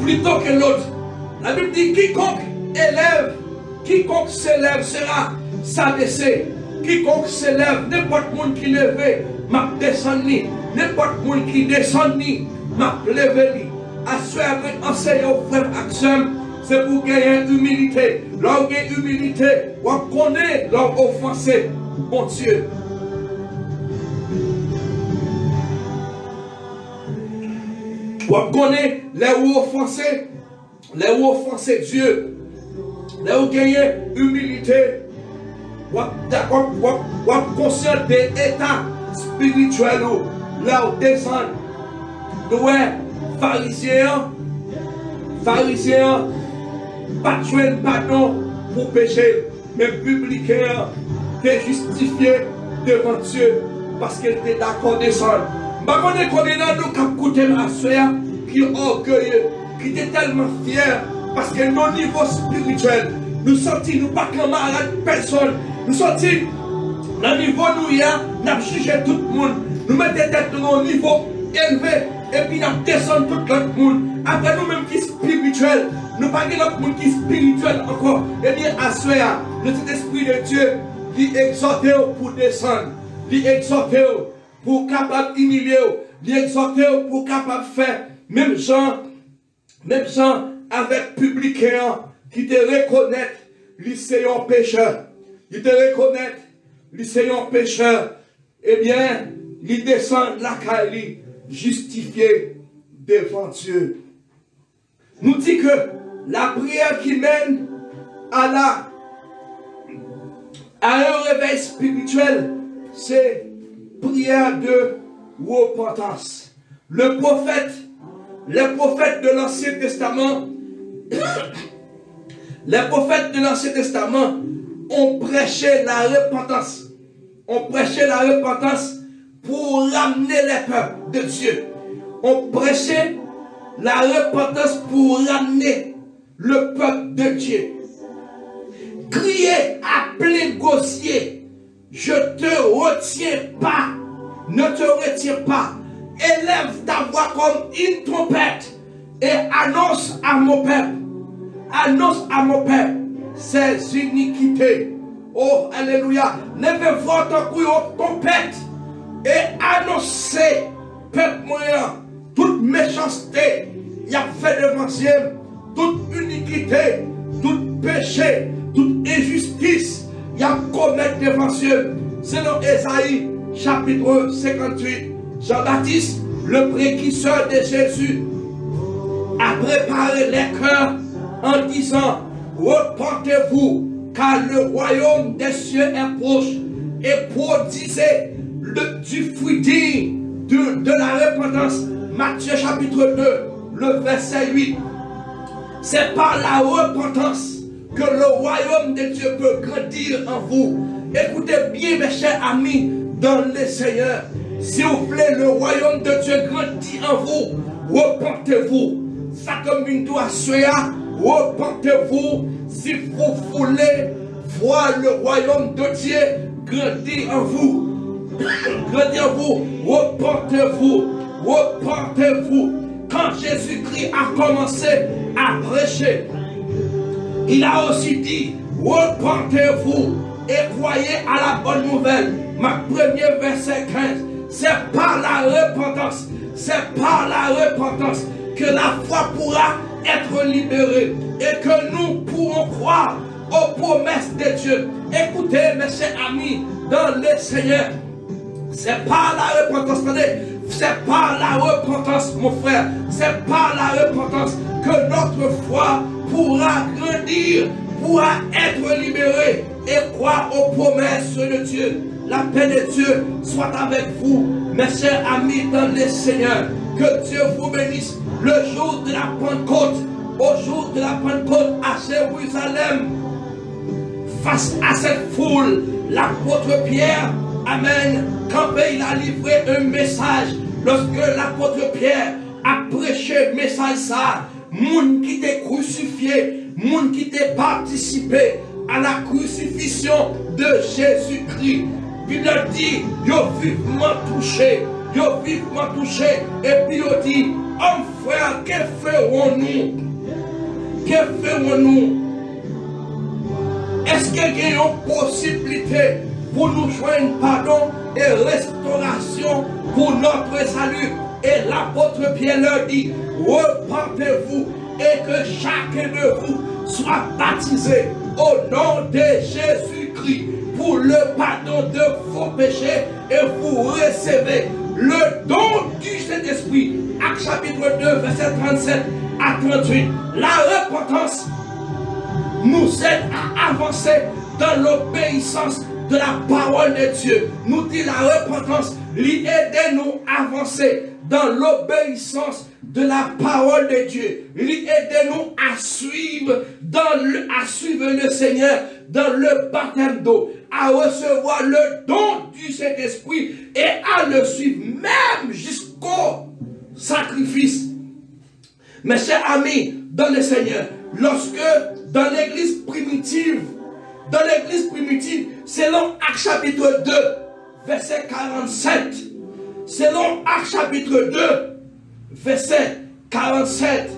plutôt que l'autre, la Bible dit quiconque s'élève sera s'abaisser. Quiconque s'élève, n'importe monde qui lève, m'a descendu. N'importe monde qui descend, m'a levé. À ce avec enseignant frère Axel. C'est pour gagner humilité. Lorsqu'on gagne humilité, on connaît leur offensé. Bon Dieu. On connaît les offensés Dieu. Lorsqu'on gagne humilité, on conscient des états spirituels. Là on descend. Ouais, pharisien. Pas de joindre pardon pour pécher, mais publicain t'es justifié devant Dieu parce qu'elle était d'accord de descendre. Je connais dans nous qui écouté ma soeur qui est orgueilleux, qui était tellement fier parce que nos niveaux spirituels, nous sortis, nous pas camarades personne, nous sortis dans le niveau nous y a, nous avons jugé tout le monde, nous mettons tête dans un niveau élevé et puis nous descendons tout le monde. Après nous-mêmes qui spirituels, nous pas notre monde qui spirituel encore. Eh bien, à ce moment, le Saint-Esprit de Dieu, il exhorte pour descendre, il exhorte pour capable humilier, il exhorte pour capable faire, même gens avec publicain qui te reconnaissent, lycéen pécheur, il te reconnaît, lycéen pécheur, eh bien, il descend la caille, justifié devant Dieu. Nous dit que la prière qui mène à un réveil spirituel, c'est prière de repentance. Les prophètes de l'Ancien Testament, ont prêché la repentance. On prêchait la repentance pour ramener les peuples de Dieu. On prêchait la repentance pour ramener le peuple de Dieu. Criez à plein gosier, je te retiens pas, ne te retiens pas. Élève ta voix comme une trompette et annonce à mon peuple ses iniquités. Oh, alléluia. Levez votre cri aux trompettes et annoncez, peuple moyen, toute méchanceté, il y a fait devant Dieu, toute iniquité, tout péché, toute injustice, il y a commettre devant Dieu. Selon Ésaïe, chapitre 58, Jean-Baptiste, le précurseur de Jésus, a préparé les cœurs en disant, repentez-vous, car le royaume des cieux est proche, et produisez du fruit digne de la repentance. Matthieu chapitre 2, le verset 8. C'est par la repentance que le royaume de Dieu peut grandir en vous. Écoutez bien, mes chers amis, dans le Seigneur. S'il vous plaît, le royaume de Dieu grandit en vous. Repentez-vous. Ça comme une doigt soya. Repentez-vous si vous voulez voir le royaume de Dieu grandir en vous. Grandir en vous. Repentez-vous. Repentez-vous. Quand Jésus-Christ a commencé à prêcher, il a aussi dit, repentez-vous et croyez à la bonne nouvelle. Ma première verset 15, c'est par la repentance, que la foi pourra être libérée et que nous pourrons croire aux promesses de Dieu. Écoutez, mes chers amis, dans le Seigneur, c'est par la repentance, c'est par la repentance, mon frère, c'est par la repentance que notre foi pourra grandir, pourra être libérée et croire aux promesses de Dieu. La paix de Dieu soit avec vous, mes chers amis dans le Seigneur. Que Dieu vous bénisse. Le jour de la Pentecôte, au jour de la Pentecôte à Jérusalem, face à cette foule, l'apôtre Pierre, amen, quand il a livré un message, lorsque l'apôtre Pierre a prêché le message ça, moun qui t'est crucifié, moun qui t'est participé à la crucifixion de Jésus-Christ, il a dit, yo vivement touché, et puis il dit, homme frère, que ferons-nous? Est-ce qu'il y a une possibilité pour nous joindre pardon et restauration pour notre salut? Et l'apôtre Pierre leur dit, repentez-vous et que chacun de vous soit baptisé au nom de Jésus-Christ pour le pardon de vos péchés et vous recevez le don du Saint-Esprit. Actes chapitre 2, verset 37 à 38. La repentance nous aide à avancer dans l'obéissance de la parole de Dieu. Nous dit la repentance, lui aide nous à avancer dans l'obéissance de la parole de Dieu. Lui aide nous à suivre le Seigneur dans le baptême d'eau, à recevoir le don du Saint-Esprit et à le suivre même jusqu'au sacrifice. Mes chers amis, dans le Seigneur, lorsque dans l'église primitive, selon Actes chapitre 2, verset 47, selon Actes chapitre 2, verset 47,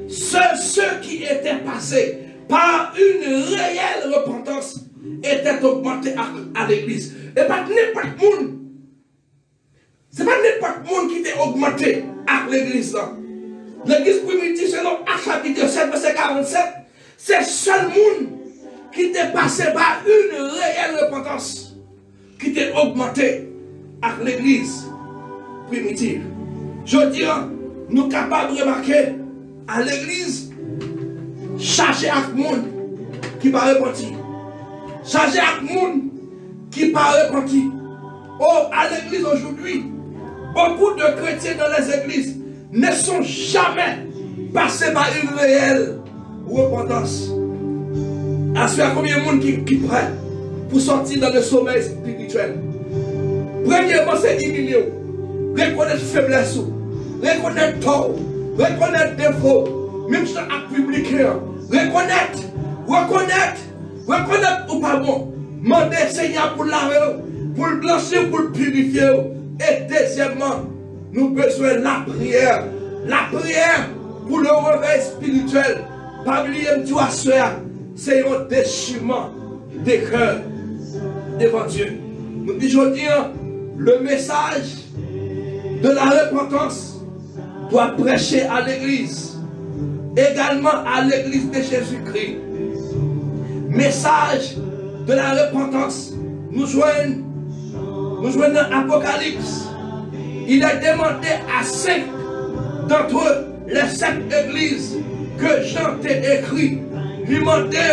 Seuls ceux qui étaient passés par une réelle repentance étaient augmentés à l'église. Et pas n'importe monde. Ce n'est pas n'importe monde qui était augmenté à l'église là. L'église primitive, selon Actes chapitre 7, verset 47, c'est seul monde qui était passé par une réelle repentance qui était augmenté à l'église primitive. Je dis, nous sommes capables de remarquer à l'église chargé à monde qui pas repenti. Chargé à monde qui pas repenti. Oh, à l'église aujourd'hui, beaucoup de chrétiens dans les églises ne sont jamais passés par une réelle repentance. Est-ce qu'il y a combien de monde qui prêt pour sortir dans le sommeil spirituel? Premièrement, c'est humilier, reconnaître faiblesse, reconnaître tort, reconnaître défaut, même si c'est à publier, reconnaître ou pas bon, demander Seigneur pour laver, pour le blanchir, pour le purifier. Et deuxièmement, nous avons besoin de la prière pour le réveil spirituel. Parmi les doigts, c'est un déchirement des cœurs devant Dieu. Nous disons dire, le message de la repentance doit prêcher à l'église, également à l'église de Jésus-Christ. Message de la repentance, nous joignons dans l'Apocalypse. Il est demandé à 5 d'entre les 7 églises que Jean t'a écrit. Il demandait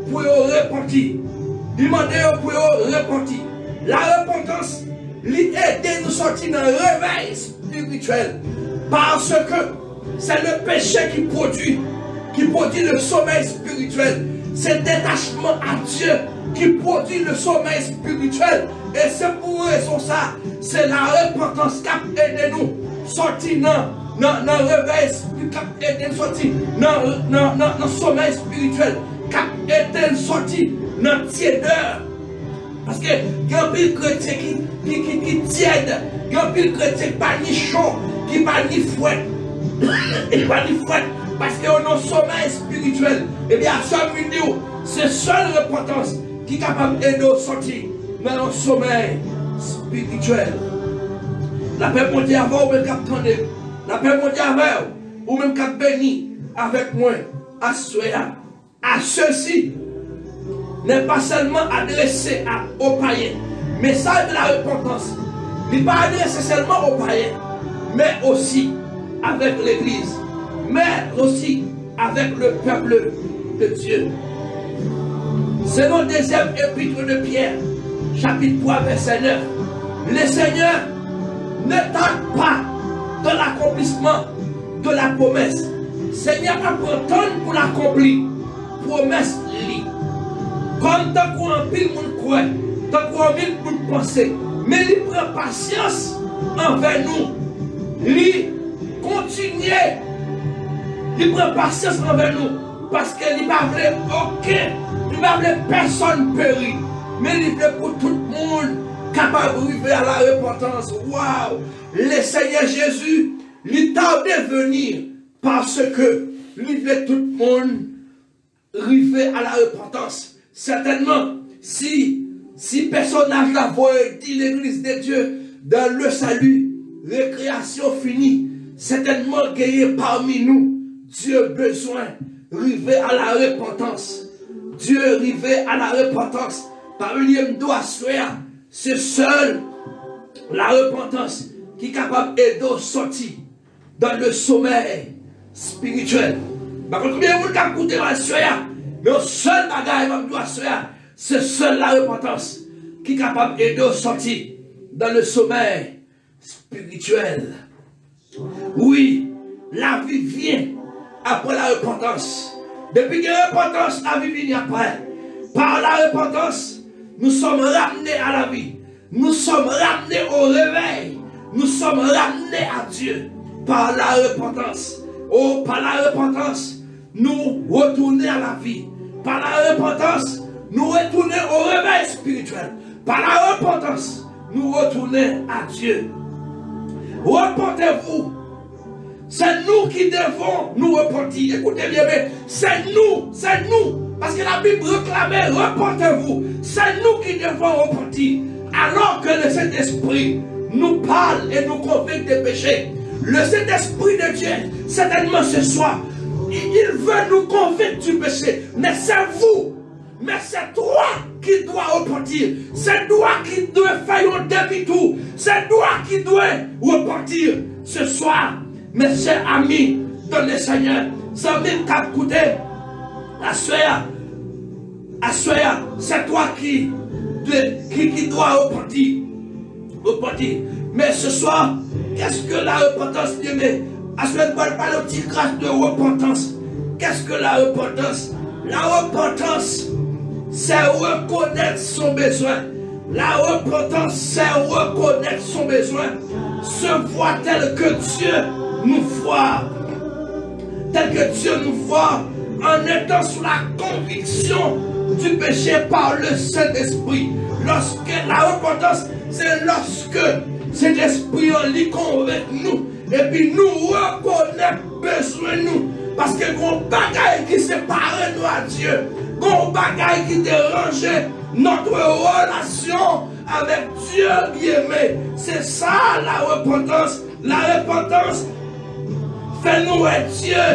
pour repentir. La repentance, l'idée de nous sortir dans le réveil spirituel. Parce que c'est le péché qui produit le sommeil spirituel. C'est le détachement à Dieu qui produit le sommeil spirituel. Et c'est pour raison ça, c'est la repentance qui a aidé nous sortir dans le réveil spirituel, qui a aidé nous sortir dans le sommeil spirituel, qui a aidé nous sortir dans la tiédeur. Parce que il y a un pile chrétien qui tiède, il y a un pile chrétien qui pas ni chaud, qui pas ni fouette, parce qu'on a un sommeil spirituel. Et bien, à ce milieu, c'est seule repentance qui est capable d'aider à sortir dans le sommeil spirituel. La paix mondiale avant, ou même cap tendez. La paix mondiale avant, ou même cap béni avec moi, à ceci n'est pas seulement adressé aux païens. Mais ça de la repentance, il n'est pas adressé seulement aux païens, mais aussi avec l'église, mais aussi avec le peuple de Dieu. C'est le deuxième épître de Pierre, chapitre 3, verset 9. Le Seigneur ne tarde pas dans l'accomplissement de la promesse. Le Seigneur va prendre pour l'accomplir. Promesse li. Comme tant qu'on pile monde croit, tant qu'on pile monde penser, mais il prend patience envers nous. Il continue. Il prend patience envers nous parce qu'il ne veut aucun, il ne veut personne périr, mais il veut pour tout le monde capable d'arriver à la repentance. Waouh! Le Seigneur Jésus, il tardait venir parce que il veut tout le monde arriver à la repentance. Certainement, si personnage la voix dit l'église de Dieu dans le salut, récréation finie, certainement gagné parmi nous, Dieu a besoin d'arriver à la repentance. Dieu arrivé à la repentance. Parmi les doigts faire, c'est seul la repentance qui est capable d'aider à sortir dans le sommeil spirituel. Par contre, combien de monde qui a écouté ma soeur, mais le seul bagage qui doit faire, c'est seul la repentance qui est capable d'aider à sortir dans le sommeil spirituel. Oui, la vie vient après la repentance. Depuis que la repentance, la vie vient après. Par la repentance, nous sommes ramenés à la vie. Nous sommes ramenés au réveil. Nous sommes ramenés à Dieu. Par la repentance. Oh, par la repentance, nous retournons à la vie. Par la repentance, nous retournons au réveil spirituel. Par la repentance, nous retournons à Dieu. Repentez-vous. C'est nous qui devons nous repentir. Écoutez bien, mais c'est nous. Parce que la Bible réclamait, repentez-vous. C'est nous qui devons repentir. Alors que le Saint-Esprit nous parle et nous convainc des péchés. Le Saint-Esprit de Dieu, certainement ce soir, il veut nous convaincre du péché. Mais c'est vous, mais c'est toi qui dois repentir. C'est toi qui dois faire un demi-tour. C'est toi qui dois repentir ce soir. Mes chers amis dans le Seigneur, ça même qu'à écouter, c'est toi qui dois repentir. Mais ce soir, qu'est-ce que la repentance, Dieu met? Assoya, pas le petit grâce de repentance. Qu'est-ce que la repentance? La repentance, c'est reconnaître son besoin. La repentance, c'est reconnaître son besoin. Se voir tel que Dieu nous voit. Tel que Dieu nous voit, en étant sous la conviction du péché par le Saint-Esprit. Lorsque la repentance, c'est lorsque cet esprit en lit convainc nous. Et puis nous reconnaissons besoin de nous. Parce que gros bagaille qui sépare nous à Dieu. Gros bagaille qui dérange notre relation avec Dieu bien-aimé. C'est ça la repentance. La repentance fait nous être Dieu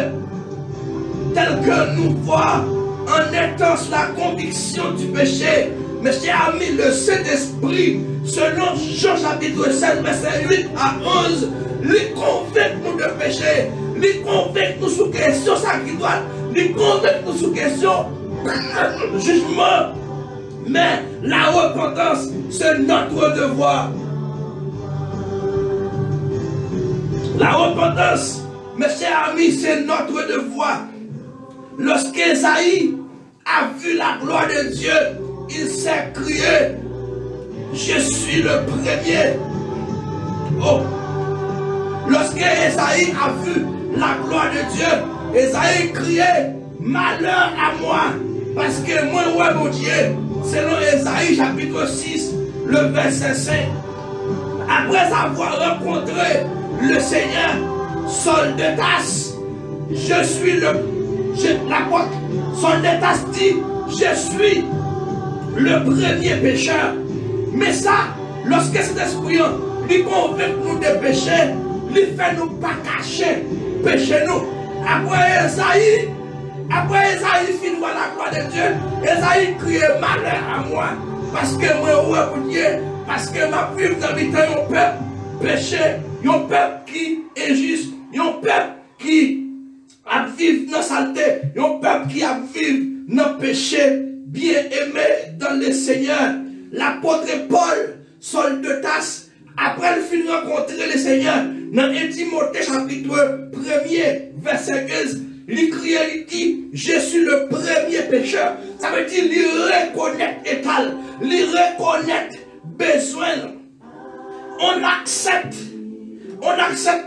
tel que nous voit en étant sous la conviction du péché. Mes chers amis, le Saint-Esprit, selon Jean chapitre 16, verset 8 à 11, lui convainc nous de péché, lui convainc nous sous question sacrifice, lui convainc nous sous question jugement. Mais la repentance, c'est notre devoir. La repentance, mes chers amis, c'est notre devoir. Lorsqu'Ésaïe a vu la gloire de Dieu, il s'est crié, je suis le premier. Oh! Lorsque Ésaïe a vu la gloire de Dieu, Ésaïe criait, malheur à moi, parce que moi, ouais, mon Dieu, selon Ésaïe chapitre 6, le verset 5, après avoir rencontré le Seigneur, Saul de Tarse, je suis l'apôtre, Saul de Tarse dit, je suis le premier pécheur. Mais ça, lorsque cet esprit lui convainc nous de pécher, lui fait nous pas cacher péché nous. Après Esaïe finit voir la gloire de Dieu, Esaïe crie malheur à moi, parce que moi, parce que ma vie dans le temps, un peuple péché, un peuple qui est juste, un peuple qui a vivre dans la saleté, un peuple qui a vivre dans le péché. Bien-aimé dans le Seigneur, l'apôtre Paul, Saul de Tarse, après le film rencontrer le Seigneur, dans 1 Timothée chapitre 1er, verset 15, il crie, il dit, je suis le premier pécheur. Ça veut dire, il reconnaît étal, il reconnaît besoin. On accepte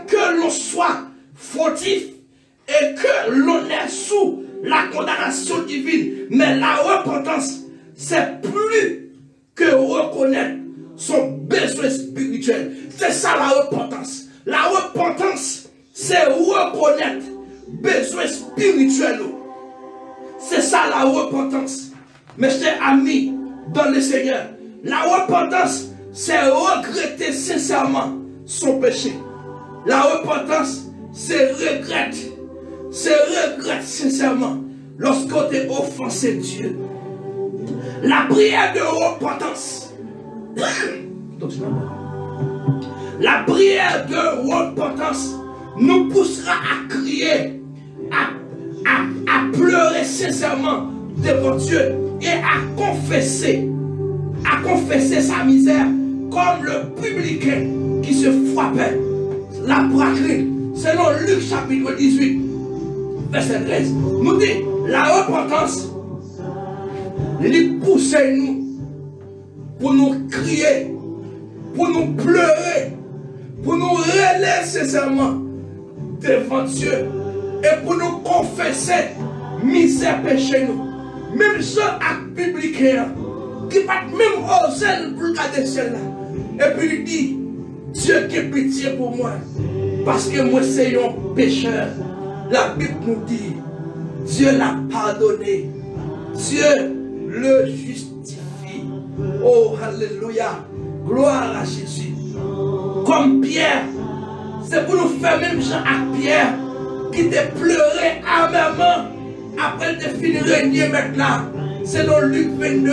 que l'on soit fautif et que l'on est sous la condamnation divine. Mais la repentance, c'est plus que reconnaître son besoin spirituel. C'est ça la repentance. La repentance, c'est reconnaître besoin spirituel. C'est ça la repentance. Mes chers amis dans le Seigneur, la repentance, c'est regretter sincèrement son péché. La repentance, c'est regretter. C'est regretter sincèrement lorsqu'on t'a offensé Dieu. La prière de repentance. La prière de repentance nous poussera à crier, à pleurer sincèrement devant Dieu et à confesser sa misère comme le publicain qui se frappait la poitrine. Selon Luc chapitre 18, verset 13, nous dit la repentance lui pousse nous pour nous crier, pour nous pleurer, pour nous relayer sincèrement devant Dieu et pour nous confesser misère péché nous. Même ceux à publicain qui pas même oser pour regarder celle-là. Et puis il dit, Dieu qui a pitié pour moi. Parce que moi c'est un pécheur. La Bible nous dit, Dieu l'a pardonné. Dieu le justifie. Oh, alléluia. Gloire à Jésus. Comme Pierre, c'est pour nous faire même Jean à Pierre, qui t'a pleuré amèrement après de finir régner maintenant. Selon Luc 22,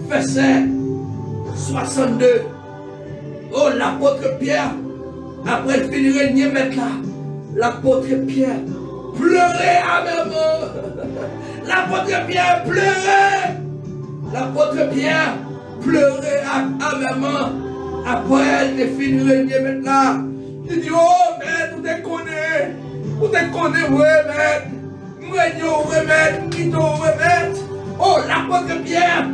verset 62. Oh, l'apôtre Pierre, après de finir régner maintenant, l'apôtre Pierre pleurait amèrement. L'apôtre Pierre pleurait. L'apôtre Pierre pleurait amèrement. Après elle de finir régner maintenant. Il dit, oh, maître, vous te connaissez. Vous te connaissez, ouais, maître. Ouais, maître. Qui te maître. Oh, l'apôtre Pierre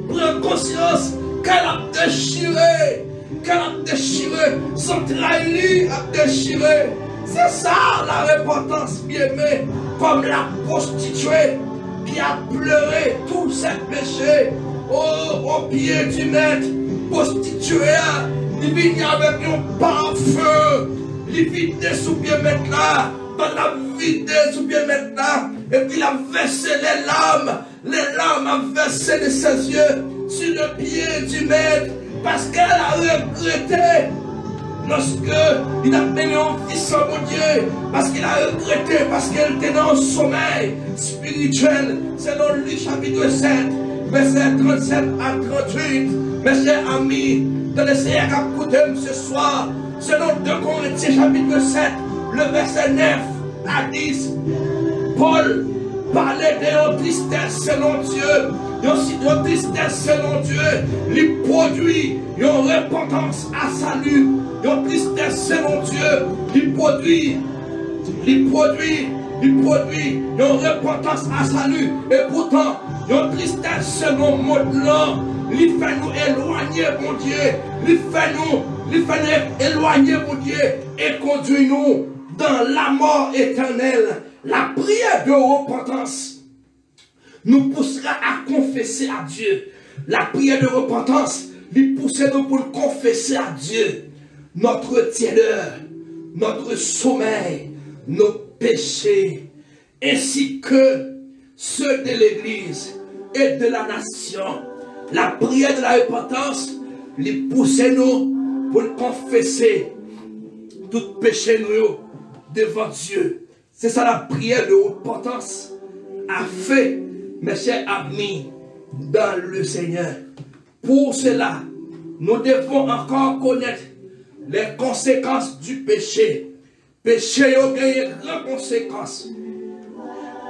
prend conscience qu'elle a déchiré. Qu'elle a déchiré. Son trahir a déchiré. C'est ça la repentance, bien-aimée. Comme la prostituée qui a pleuré tous ses péchés. Oh, au pied du maître. Prostituée, il vient avec un parfum. Il vide sous pied maintenant. Dans la vide sous pied maintenant. Et puis il a versé les larmes. Les larmes a versé de ses yeux sur le pied du maître. Parce qu'elle a regretté. Lorsque il a mené un fils à mon Dieu. Parce qu'il a regretté. Parce qu'elle était dans un sommeil spirituel. Selon Luc chapitre 7. Verset 37 à 38. Mes chers amis, dans le Seigneur à écouter ce soir, selon 2 Corinthiens chapitre 7, le verset 9 à 10, Paul parlait de tristesse selon Dieu, de tristesse selon Dieu, il produit une repentance à salut, une tristesse selon Dieu, il produit une repentance à salut, et pourtant, une tristesse selon monde là. Il fait nous éloigner, mon Dieu. Il fait nous éloigner, mon Dieu. Et conduit nous dans la mort éternelle. La prière de repentance nous poussera à confesser à Dieu. La prière de repentance nous poussera nous pour confesser à Dieu notre tiédeur, notre sommeil, nos péchés, ainsi que ceux de l'Église et de la nation. La prière de la repentance, les pousser nous pour confesser tout péché nous devant Dieu. C'est ça la prière de repentance a fait, mes chers amis, dans le Seigneur. Pour cela, nous devons encore connaître les conséquences du péché. Péché a gagné de grandes conséquences.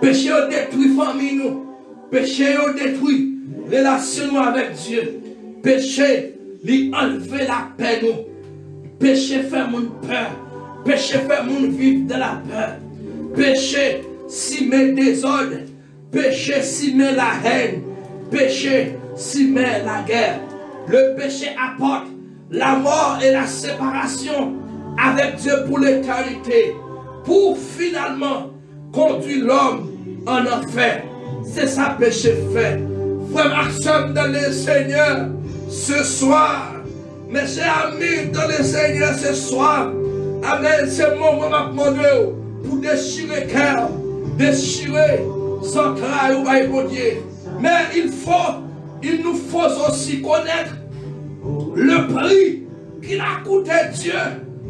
Péché a détruit la famille nous. Péché a détruit relation avec Dieu. Péché, lui enlever la paix nous. Péché fait mon peur. Péché fait mon vivre de la peur. Péché s'y met désordre. Péché s'y met la haine. Péché s'y met la guerre. Le péché apporte la mort et la séparation avec Dieu pour l'éternité. Pour finalement conduire l'homme en enfer. C'est ça péché fait. Frère Maxime dans le Seigneur, ce soir, mes chers amis dans le Seigneur, ce soir, amen, c'est mon moment pour déchirer le cœur, déchirer son travail, mon Dieu. Mais il nous faut aussi connaître le prix qu'il a coûté Dieu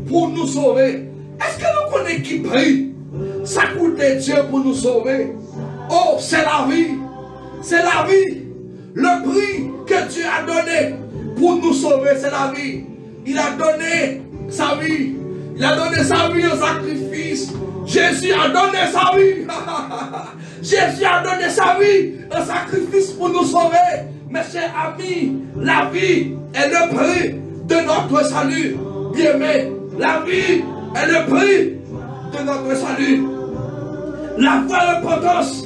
pour nous sauver. Est-ce que nous connaissons qui prix ça coûte Dieu pour nous sauver? Oh, c'est la vie. C'est la vie. Le prix que Dieu a donné pour nous sauver, c'est la vie. Il a donné sa vie. Il a donné sa vie en sacrifice. Jésus a donné sa vie. Jésus a donné sa vie en sacrifice pour nous sauver. Mes chers amis, la vie est le prix de notre salut. Bien-aimé, la vie est le prix de notre salut. La vraie repentance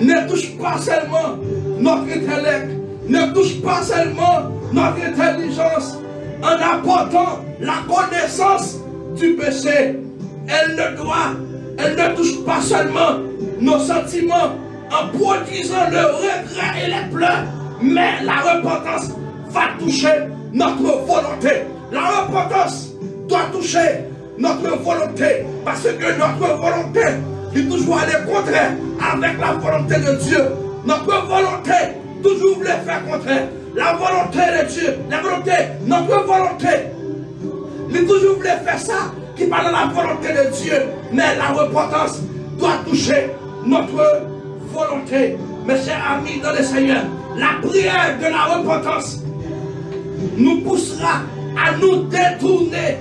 ne touche pas seulement notre intellect, ne touche pas seulement notre intelligence en apportant la connaissance du péché. Elle ne touche pas seulement nos sentiments en produisant le regret et les pleurs, mais la repentance va toucher notre volonté. La repentance doit toucher notre volonté. Parce que notre volonté est toujours aller contraire avec la volonté de Dieu. Notre volonté toujours voulait faire contraire. La volonté de Dieu, la volonté, notre volonté, il toujours voulait faire ça, qui parle de la volonté de Dieu. Mais la repentance doit toucher notre volonté. Mes chers amis dans le Seigneur, la prière de la repentance nous poussera à nous détourner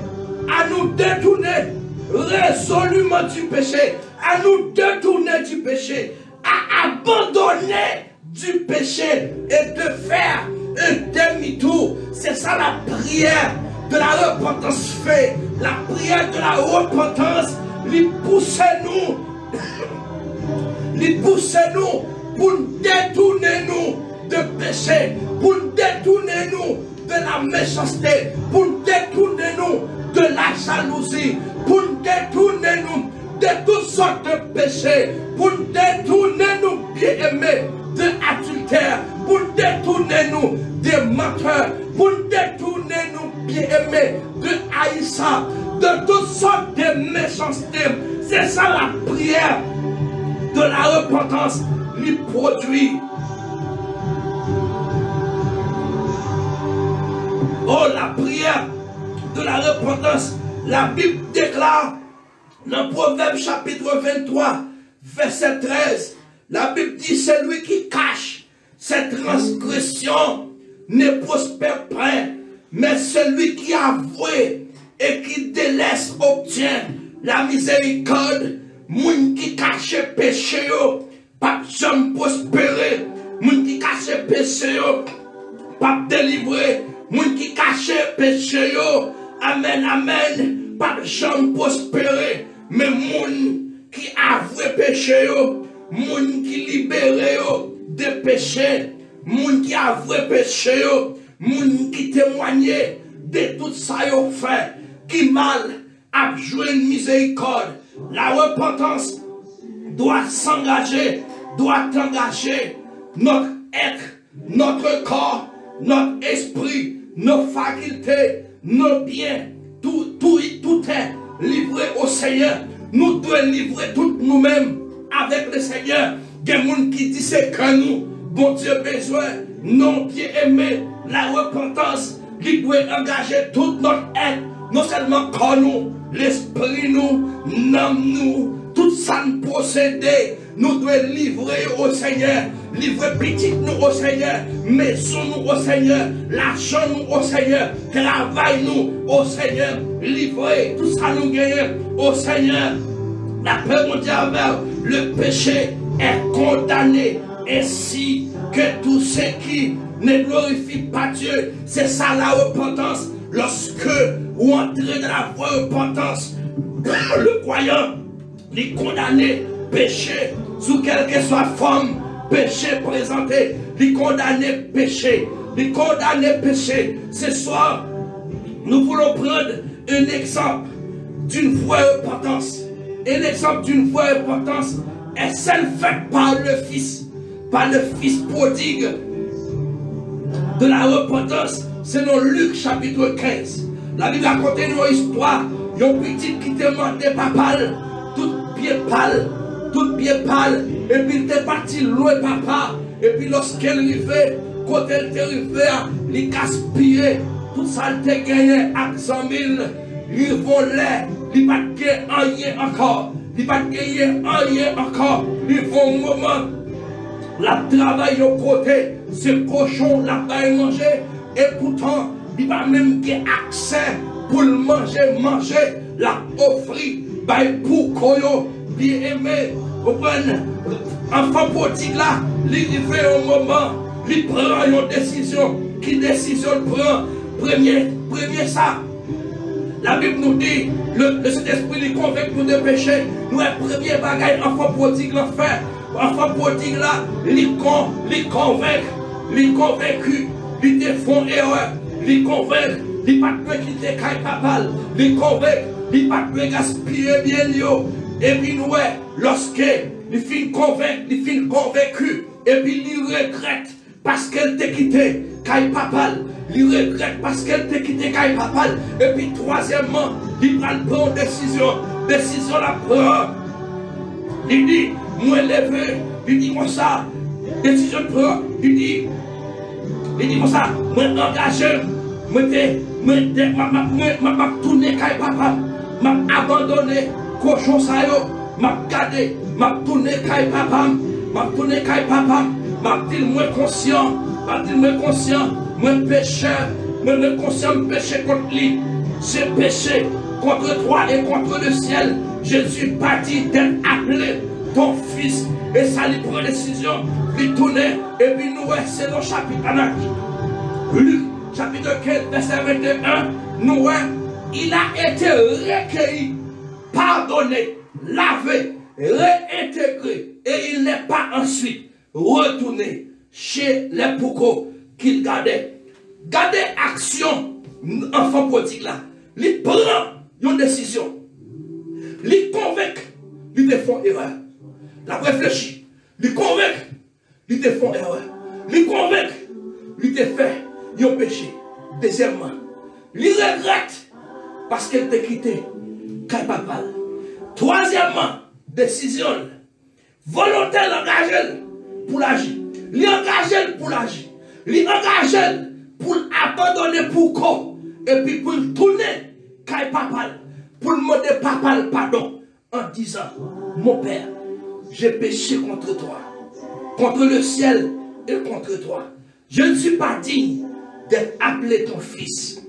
résolument du péché, à nous détourner du péché, à abandonner du péché et de faire un demi-tour. C'est ça la prière de la repentance fait. La prière de la repentance, lui poussez-nous pour détourner nous de péché, pour détourner nous de la méchanceté, pour détourner nous de la jalousie, pour détourner nous de toutes sortes de péchés, pour détourner nous, bien-aimés, de adultère, pour détourner nous des menteurs, pour détourner nous, bien-aimés, de haïssants, de toutes sortes de méchanceté. C'est ça la prière de la repentance lui produit. Oh, la prière de la repentance, la Bible déclare dans Proverbe chapitre 23, verset 13, la Bible dit, celui qui cache cette transgression ne prospère pas, mais celui qui avoue et qui délaisse obtient la miséricorde. Moun qui cache péché yo, pas jamais prospérer. Moun qui cache péché yo, pas délivrer. Moun qui cache péché yo, amen, amen, pas jamais prospérer. Mais moun qui avoue péché yo, moun qui libère yo de péché, moun qui avoue péché yo, moun qui témoigne de tout ça yo fait, qui mal a joué une miséricorde. La repentance doit s'engager, doit engager notre être, notre corps, notre esprit, nos facultés, nos biens, tout est livré au Seigneur. Nous devons livrer tout nous-mêmes avec le Seigneur. Il y a des gens qui disent que nous, bon Dieu, besoin, non, bien aimé, la repentance, il doit engager tout notre être, non seulement corps nous, l'esprit nous, l'âme nous, tout ça nous posséder. Nous devons livrer au Seigneur, livrer petit nous au Seigneur, maison nous au Seigneur, l'argent nous au Seigneur, travail nous au Seigneur, livrer tout ça nous gagnons au Seigneur. La paix mondiale vers le péché est condamné, ainsi que tous ceux qui ne glorifient pas Dieu. C'est ça la repentance. Lorsque vous entrez dans la voie de repentance, le croyant est condamné péché sous quelque soit forme, péché présenté, il condamné péché, il condamné péché. Ce soir, nous voulons prendre un exemple d'une voie de repentance. Un exemple d'une voie de repentance est celle faite par le Fils prodigue de la repentance, selon Luc chapitre 15. La Bible raconte une histoire, il y a une petite qui demandait papa, tout pied pâle, et puis il était parti loin papa, et puis lorsqu'elle arrivait, quand elle était arrivée, il gaspillait, tout ça il était gagné à 100 000, il volait, il n'a pas gagné rien encore, il n'a pas gagné rien encore, il faut un moment, la travail au côté, ce cochon l'a pas mangé, et pourtant, il n'a même pas accès pour le manger, la offrir, pour koyo, bien aimé, vous prenez, enfant prodigue là, il fait un moment, il prend une décision, qui décision il prend, premier ça, la Bible nous dit, le Saint-Esprit lui convainc nous de péché, nous le premier bagage, enfant prodigue l'a fait, enfant prodigue là, il convaincu, il te font erreur, il convainc, il pas de quitter caille papa, il convainc, il pas de gaspiller bien yo, et puis nous, lorsque il finit convaincu, et puis il regrette, parce qu'elle t'a quitté, Kaï Papal. Il regrette parce qu'elle t'a quitté, Kaï Papal. Et puis troisièmement, il prend une décision. Décision la prend. Il dit, moi levé, il dit comme ça. Décision de prendre, il dit comme ça, moi engagé, m'a tourné Kaï Papa, m'a abandonné, cochon ça yo, m'a gardé, m'a tourné Kaï Papa, m'a dit moins conscient, moi pécheur, moi conscient, péché contre lui, j'ai péché contre toi et contre le ciel. Jésus pas dit d'être appelé ton fils, et ça lui prend décision, lui tourner, et puis nous, c'est le chapitre Luc, chapitre 15, verset 21, nous, il a été recueilli, pardonné, lavé, réintégré, et il n'est pas ensuite retourné chez les poucos qu'il gardait. Gardez action, enfant prodigue là. Il prend une décision. Il convainc, il te font erreur. La réfléchit, il convainc, il te font erreur. Il convainc, il te fait un péché. Deuxièmement, il regrette parce qu'elle t'a quitté. Capable. Troisièmement, décision. Volontaire engagé pour l'agir. Il engagé pour l'agir. Il engagé pour abandonner pour quoi. Et puis pour tourner Papal. Pour demander Papal pardon. En disant, mon père, j'ai péché contre toi. Contre le ciel et contre toi. Je ne suis pas digne d'être appelé ton fils.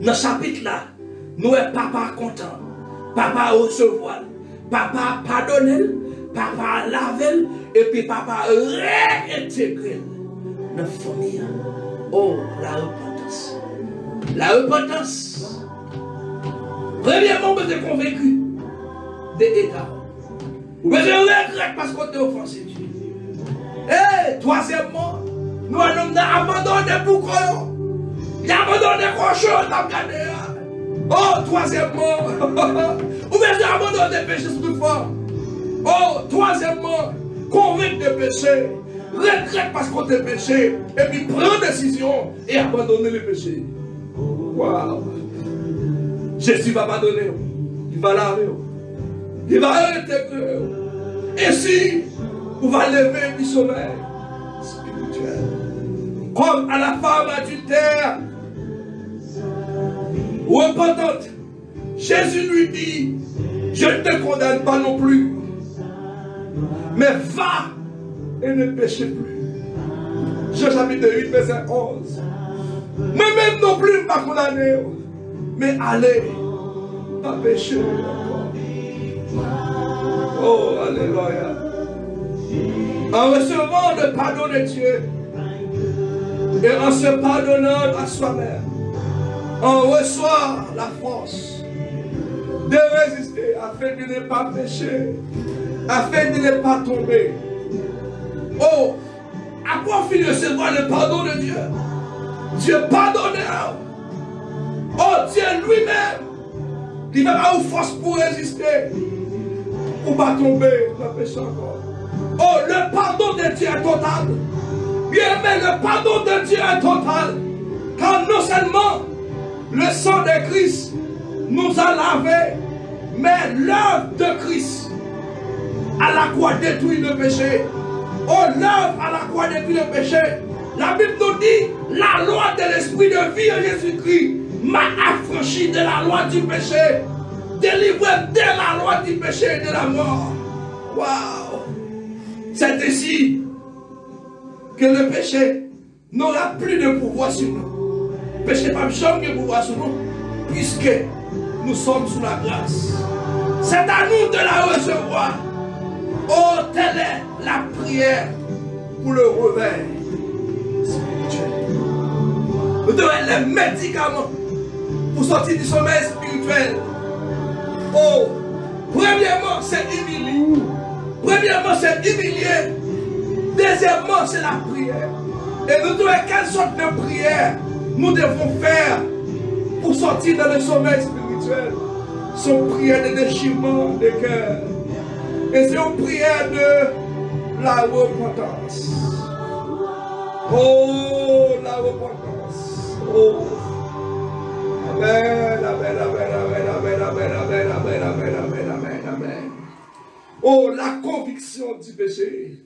Dans ce chapitre là, nous est papa content. Papa recevoir. Papa pardonner. Papa laver. Et puis papa réintégrer dans la famille. Oh, la repentance. La repentance. Premièrement, vous êtes convaincu des états. Vous êtes regret parce qu'on t'a offensé Dieu. Et troisièmement, nous avons abandonné pour quoi? Il a abandonné quoi chose dans le. Oh, troisièmement, vous avez abandonné des péchés sur le fort. Oh, troisièmement, convaincre des péchés, regrette parce qu'on t'a péché, et puis prendre décision et abandonner les péchés. Waouh! Jésus va pardonner, il va laver, il va intégrer. Et si vous va lever du sommeil spirituel, comme à la femme adultère, repentante, Jésus lui dit, je ne te condamne pas non plus, mais va et ne péchez plus. Jean chapitre 8, verset 11. Moi-même non plus, pas condamné, mais allez, pas pécher encore. Oh, alléluia. En recevant le pardon de Dieu et en se pardonnant à soi-même, on reçoit la force de résister afin de ne pas pécher, afin de ne pas tomber. Oh, à quoi finir de recevoir le pardon de Dieu? Dieu pardonnera. Oh, Dieu lui-même, il va avoir force pour résister, pour ne pas tomber dans le péché encore. Oh, le pardon de Dieu est total. Bien aimé, le pardon de Dieu est total. Car non seulement le sang de Christ nous a lavés, mais l'œuvre de Christ à la croix détruit le péché. Oh, l'œuvre à la croix détruit le péché. La Bible nous dit, la loi de l'esprit de vie en Jésus-Christ m'a affranchi de la loi du péché, délivré de la loi du péché et de la mort. Waouh! C'est ici que le péché n'aura plus de pouvoir sur nous. Le péché n'a pas de pouvoir sur nous, puisque nous sommes sous la grâce. C'est à nous de la recevoir. Oh, telle est la prière pour le réveil spirituel. Nous devons être les médicaments pour sortir du sommeil spirituel. Oh, premièrement, c'est humilier. Premièrement, c'est humilier. Deuxièmement, c'est la prière. Et nous devons, quelle sorte de prière nous devons faire pour sortir dans le sommeil spirituel? C'est une prière de déchirement de cœur. Et c'est une prière de la repentance. Oh, la repentance. Oh. Amen, amen, amen, amen, amen, amen, amen, amen, amen, amen, amen, amen. Oh, la conviction du péché.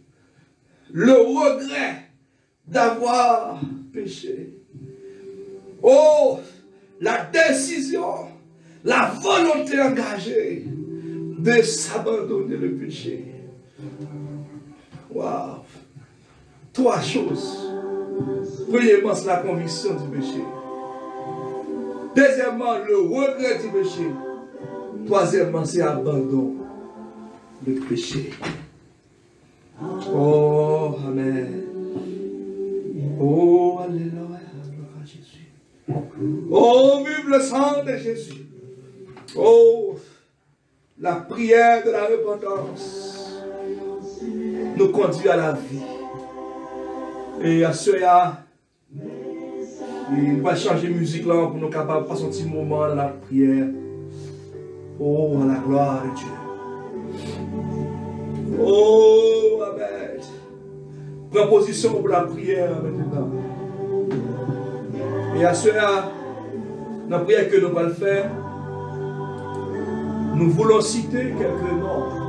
Le regret d'avoir péché. Oh, la décision, la volonté engagée de s'abandonner le péché. Waouh. Trois choses. Premièrement, c'est la conviction du péché. Deuxièmement, le regret du péché. Troisièmement, c'est l'abandon du péché. Oh, amen. Oh, alléluia. Gloire à Jésus. Oh, vive le sang de Jésus. Oh, la prière de la repentance nous conduit à la vie. Et à ceux-là, il va changer de musique là pour nous capables de passer un petit moment dans la prière. Oh, à la gloire de Dieu. Oh, amen. Prends position pour la prière maintenant. Et à ceux-là, dans la prière que nous allons faire, nous voulons citer quelques noms.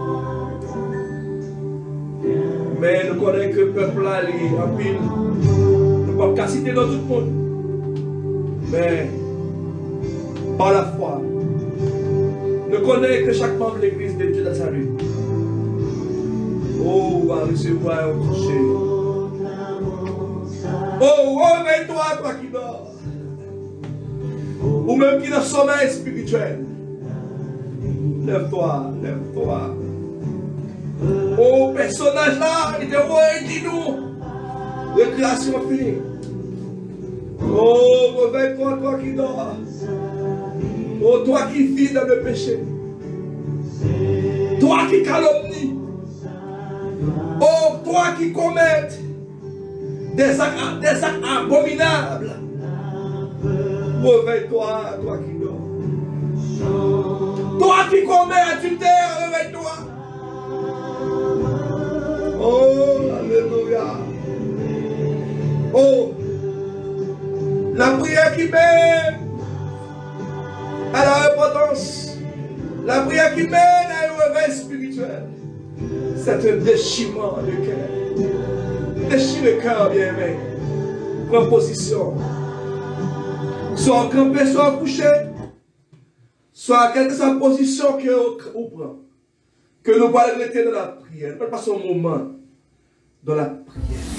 Mais nous connaissons que le peuple là, il est en pile. Nous ne pouvons pas citer dans tout le monde. Mais par la foi, nous connaissons que chaque membre de l'église de Dieu dans sa vie. Oh, va recevoir un toucher. Oh, réveille-toi, toi qui dors. Ou même qui est dans le sommeil spirituel. Lève-toi, lève-toi. Oh, personnage là, il dit, ouais, dis-nous. Récréation finie. Oh, réveille-toi, toi qui dors. Oh, toi qui vis dans le péché. Toi qui calomnie. Oh, toi qui commets des actes abominables. Réveille-toi, toi qui dors. Toi qui commets adultère, réveille-toi. Oh, alléluia. Oh, la prière qui mène à la repentance, la prière qui mène à un réveil spirituel, c'est un déchirement de cœur. Déchire le cœur, bien aimé. Prends position. Soit campé, soit couché, soit quelle que soit la position que vous prenez. Que nous allons rester dans la prière. Nous allons passer un moment dans la prière.